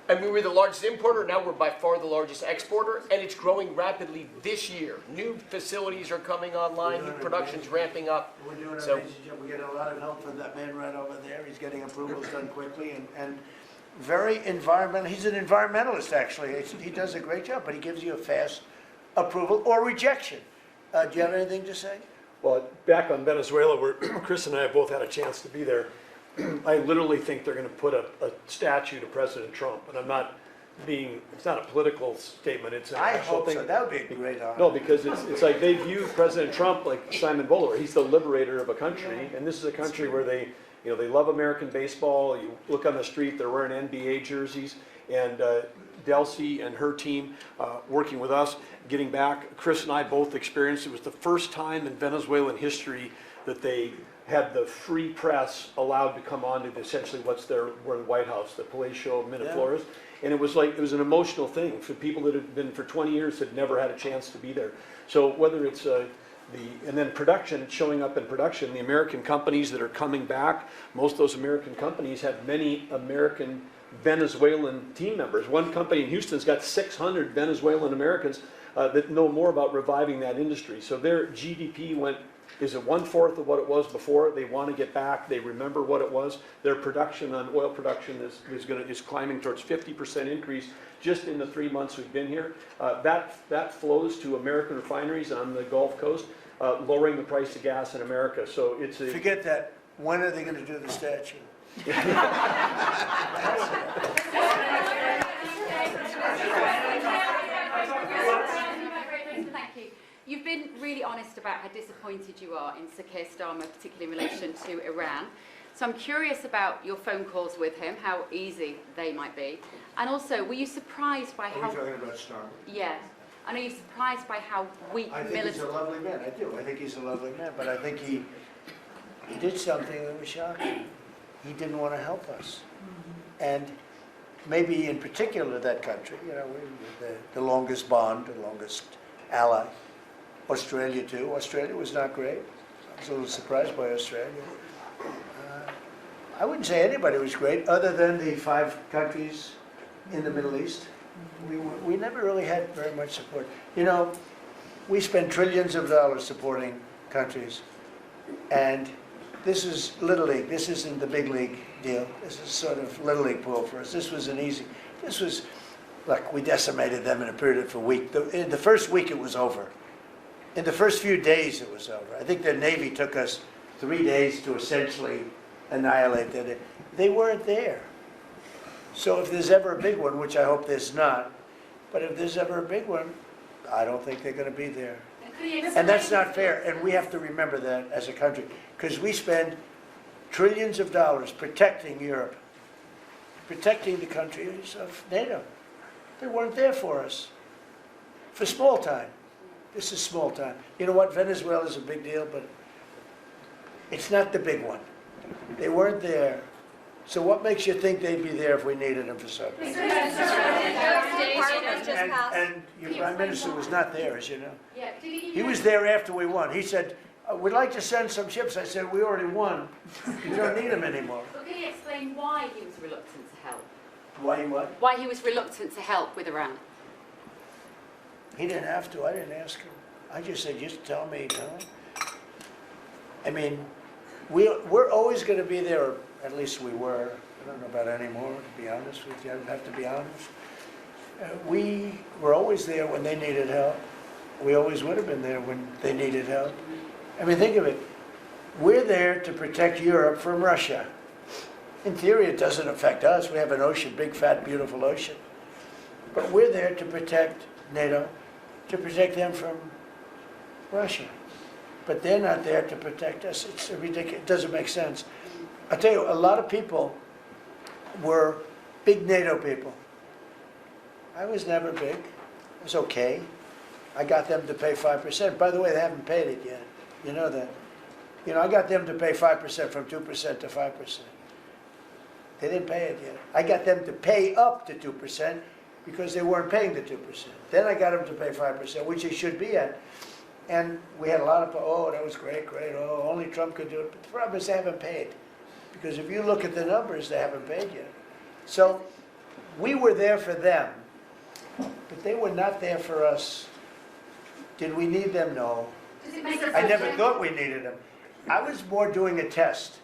I mean, we're the largest importer. Now we're by far the largest exporter, and it's growing rapidly this year. New facilities are coming online. New production's ramping up. We're doing an So- amazing job. We get a lot of help from that man right over there. He's getting approvals done quickly and very environmental. He's an environmentalist, actually. He does a great job, but he gives you a fast approval or rejection. Do you have anything to say? Well, back on Venezuela, where Chris and I have both had a chance to be there, I literally think they're going to put a statue to President Trump. And I'm not being, it's not a political statement, it's an I actual hope thing. so. That would be a great honor. No, because it's like they view President Trump like Simon Bolivar. He's the liberator of a country, and this is a country where they love American baseball. You look on the street, they're wearing NBA jerseys, and Delcy and her team working with us, getting back. Chris and I both experienced, it was the first time in Venezuelan history that they had the free press allowed to come on to essentially where the White House, the Palacio Miraflores. And it was an emotional thing for people that had been for 20 years had never had a chance to be there. So whether it's and then production, it's showing up in production. The American companies that are coming back, most of those American companies have many American Venezuelan team members. One company in Houston's got 600 Venezuelan Americans that know more about reviving that industry. So their GDP is at 1/4 of what it was before. They want to get back. They remember what it was. Their production on oil production is climbing towards 50% increase just in the 3 months we've been here. That flows to American refineries on the Gulf Coast, lowering the price of gas in America. So it's a Forget that. When are they going to do the statue? Thank you. You've been really honest about how disappointed you are in Sir Keir Starmer, particularly in relation to Iran. So I'm curious about your phone calls with him, how easy they might be. And also, were you surprised by how... Are we talking about Starmer? Yeah. And are you surprised by how weak I think he's a lovely man. I do. I think he's a lovely man. But I think he did something that was shocking. He didn't want to help us. And maybe in particular that country, the longest bond, the longest ally. Australia too. Australia was not great. I was a little surprised by Australia. I wouldn't say anybody was great other than the 5 countries in the Middle East. We never really had very much support. We spend trillions of dollars supporting countries, and this is Little League. This isn't the big league deal. This is sort of Little League pool for us. This was look, we decimated them in a period of a week. In the first week it was over. In the first few days it was over. I think the Navy took us 3 days to essentially annihilate them. They weren't there. So if there's ever a big one, which I hope there's not, but if there's ever a big one, I don't think they're going to be there. And that's not fair, and we have to remember that as a country, because we spend trillions of dollars protecting Europe, protecting the countries of NATO. They weren't there for us. For small time. This is small time. You know what? Venezuela is a big deal, but it's not the big one. They weren't there. So what makes you think they'd be there if we needed them for something? And your Prime Minister was not there, as you know. He was there after we won. He said, we'd like to send some ships. I said, we already won. You don't need them anymore. But can you explain why he was reluctant to help? Why what? Why he was reluctant to help with Iran? He didn't have to. I didn't ask him. I just said, just tell me, I mean, we're always going to be there, or at least we were. I don't know about anymore, to be honest with you. I have to be honest. We were always there when they needed help. We always would have been there when they needed help. I mean, think of it. We're there to protect Europe from Russia. In theory, it doesn't affect us. We have an ocean, big, fat, beautiful ocean. But we're there to protect NATO, to protect them from Russia. But they're not there to protect us. It's ridiculous. It doesn't make sense. I'll tell you, a lot of people were big NATO people. I was never big. It was okay. I got them to pay 5%. By the way, they haven't paid it yet. You know that. You know, I got them to pay 5% from 2% to 5%. They didn't pay it yet. I got them to pay up to 2% because they weren't paying the 2%. Then I got them to pay 5%, which they should be at. And we had a lot of, oh, that was great, great. Oh, only Trump could do it. But the problem is they haven't paid. Because if you look at the numbers, they haven't paid yet. So we were there for them, but they were not there for us. Did we need them? No. I never thought we needed them. I was more doing a test.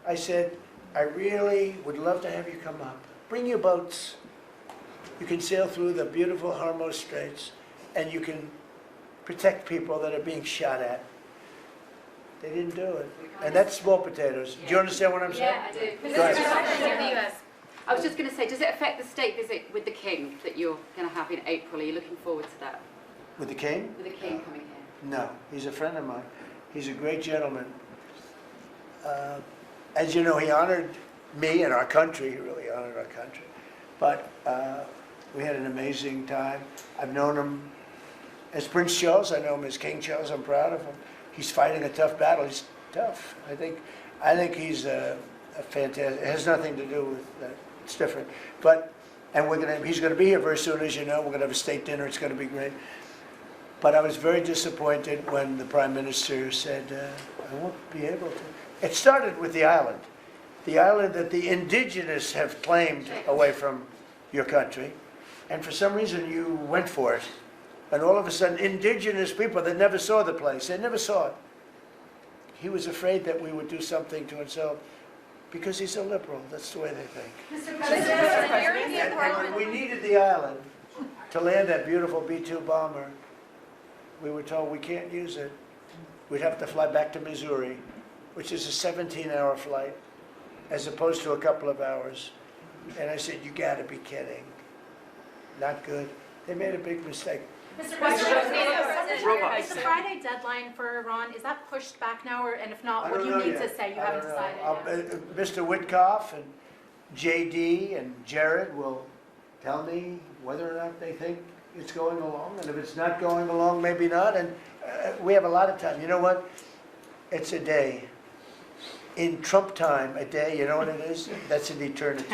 I said, I really would love to have you come up. Bring your boats. You can sail through the beautiful Hormuz Straits, and you can protect people that are being shot at. They didn't do it. And that's small potatoes. Do you understand what I'm saying? Yeah, I do. Go ahead. I was just going to say, does it affect the state visit with the King that you're going to have in April? Are you looking forward to that? With the King? With the King coming here? No, he's a friend of mine. He's a great gentleman. As you know, he honored me and our country. He really honored our country. But we had an amazing time. I've known him as Prince Charles. I know him as King Charles. I'm proud of him. He's fighting a tough battle. He's tough. I think he's a fantastic. It has nothing to do with that. It's different. But he's going to be here very soon, as you know. We're going to have a state dinner. It's going to be great. But I was very disappointed when the Prime Minister said, I won't be able to. It started with the island that the indigenous have claimed away from your country. And for some reason, you went for it. And all of a sudden, indigenous people that never saw the place, they never saw it. He was afraid that we would do something to himself because he's a liberal. That's the way they think. Mr. President, the European And Parliament. when we needed the island to land that beautiful B-2 bomber, we were told we can't use it. We'd have to fly back to Missouri, which is a 17-hour flight, as opposed to a couple of hours. And I said, you gotta be kidding. Not good. They made a big mistake. Mr. President, is the Friday deadline for Iran, is that pushed back now, and if not, what do you need to say? You haven't decided yet. Mr. Witkoff and JD and Jared will tell me whether or not they think it's going along, and if it's not going along, maybe not, and we have a lot of time. You know what? It's a day. In Trump time, a day, you know what it is? That's an eternity.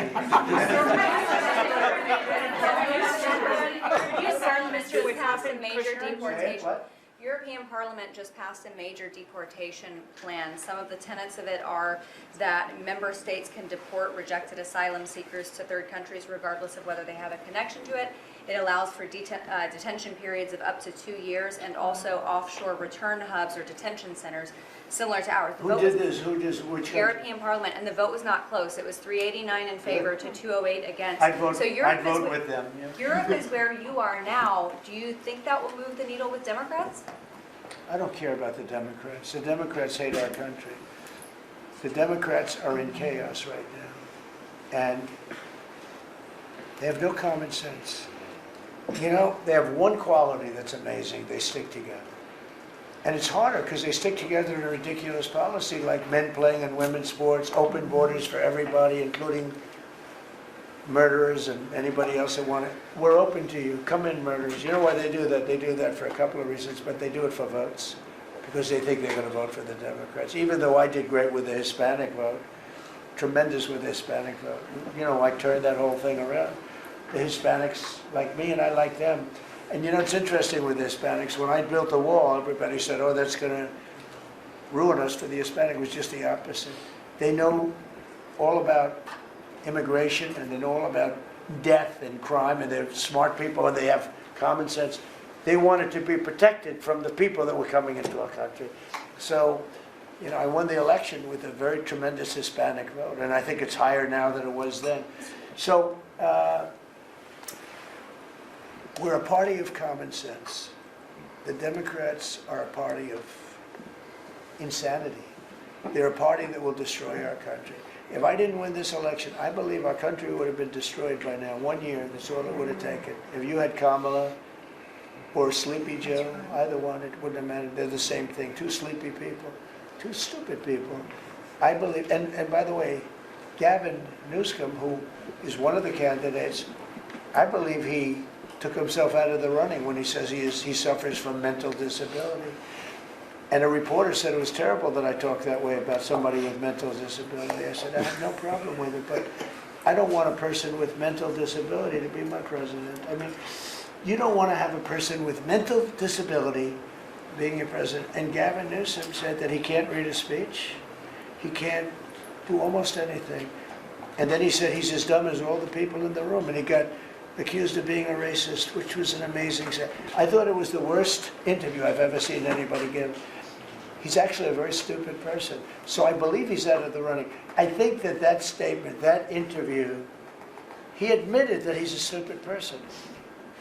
Mr. Witkoff, a major deportation. What? European Parliament just passed a major deportation plan. Some of the tenets of it are that member states can deport rejected asylum seekers to third countries regardless of whether they have a connection to it. It allows for detention periods of up to 2 years and also offshore return hubs or detention centers similar to ours. Who did this? Who did which? European Parliament, and the vote was not close. It was 389 in favor to 208 against. I'd vote, so Europe I'd vote with them. Yeah. Europe is where you are now. Do you think that will move the needle with Democrats? I don't care about the Democrats. The Democrats hate our country. The Democrats are in chaos right now. And they have no common sense. You know, they have one quality that's amazing. They stick together. And it's harder because they stick together in a ridiculous policy like men playing in women's sports, open borders for everybody, including murderers and anybody else that want it. We're open to you. Come in, murderers. You know why they do that? They do that for a couple of reasons, but they do it for votes because they think they're going to vote for the Democrats. Even though I did great with the Hispanic vote, tremendous with the Hispanic vote. You know, I turned that whole thing around. The Hispanics like me and I like them. And you know, it's interesting with the Hispanics. When I built the wall, everybody said, oh, that's going to ruin us for the Hispanic. It was just the opposite. They know all about immigration and they know all about death and crime, and they're smart people and they have common sense. They wanted to be protected from the people that were coming into our country. So You know, I won the election with a very tremendous Hispanic vote, and I think it's higher now than it was then. So we're a party of common sense. The Democrats are a party of insanity. They're a party that will destroy our country. If I didn't win this election, I believe our country would have been destroyed by now. 1 year, that's all it would have taken. If you had Kamala or Sleepy Joe, either one, it wouldn't have mattered. They're the same thing. Two sleepy people, two stupid people. I believe, and by the way, Gavin Newsom, who is one of the candidates, I believe he took himself out of the running when he says he suffers from mental disability. And a reporter said it was terrible that I talked that way about somebody with mental disability. I said, I have no problem with it, but I don't want a person with mental disability to be my president. I mean, you don't want to have a person with mental disability being your president. And Gavin Newsom said that he can't read a speech. He can't do almost anything. And then he said he's as dumb as all the people in the room. And he got accused of being a racist, which was an amazing set. I thought it was the worst interview I've ever seen anybody give. He's actually a very stupid person. So I believe he's out of the running. I think that that statement, that interview, he admitted that he's a stupid person.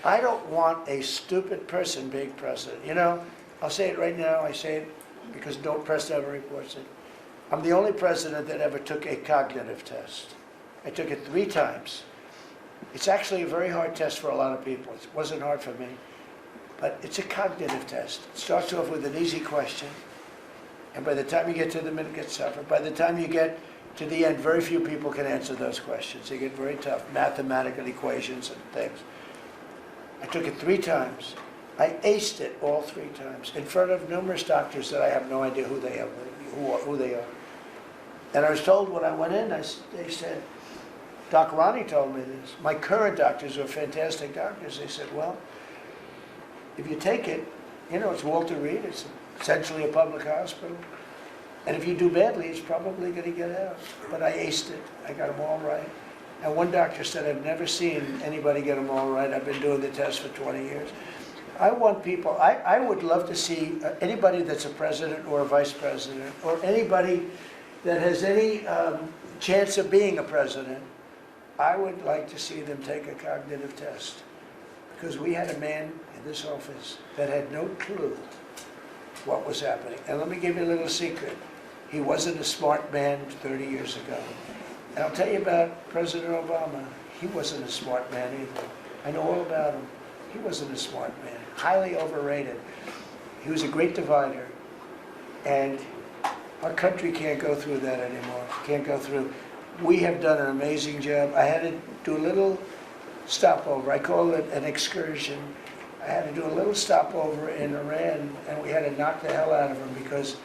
I don't want a stupid person being president. You know, I'll say it right now. I say it because Don't Press Never reports it. I'm the only president that ever took a cognitive test. I took it 3 times. It's actually a very hard test for a lot of people. It wasn't hard for me. But it's a cognitive test. It starts off with an easy question. And by the time you get to the middle, it gets tougher. By the time you get to the end, very few people can answer those questions. They get very tough, mathematical equations and things. I took it 3 times. I aced it all 3 times in front of numerous doctors that I have no idea who they are. And I was told when I went in, they said, Doc Ronnie told me this. My current doctors are fantastic doctors. They said, well, if you take it, you know, it's Walter Reed. It's essentially a public hospital. And if you do badly, it's probably going to get out. But I aced it. I got them all right. And one doctor said, I've never seen anybody get them all right. I've been doing the test for 20 years. I want people, I would love to see anybody that's a president or a vice president or anybody that has any chance of being a president, I would like to see them take a cognitive test. Because we had a man in this office that had no clue what was happening. And let me give you a little secret. He wasn't a smart man 30 years ago. And I'll tell you about President Obama. He wasn't a smart man either. I know all about him. He wasn't a smart man. Highly overrated. He was a great divider. And our country can't go through that anymore. Can't go through. We have done an amazing job. I had to do a little stopover. I call it an excursion. I had to do a little stopover in Iran, and we had to knock the hell out of them because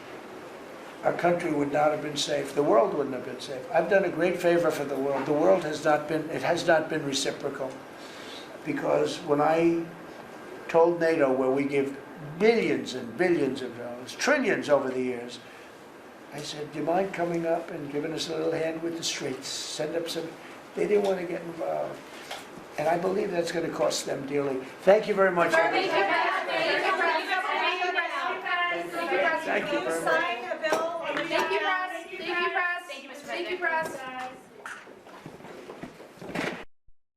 our country would not have been safe. The world wouldn't have been safe. I've done a great favor for the world. The world has not been reciprocal. Because when I told NATO, where we give billions and billions of dollars, trillions over the years, I said, do you mind coming up and giving us a little hand with the streets? Send up some. They didn't want to get involved. And I believe that's going to cost them dearly. Thank you very much. Thank you. Thank you very much. Sign a bill on the Thank you, press. Thank you, press. Thank you, Mr. President. Thank you, press.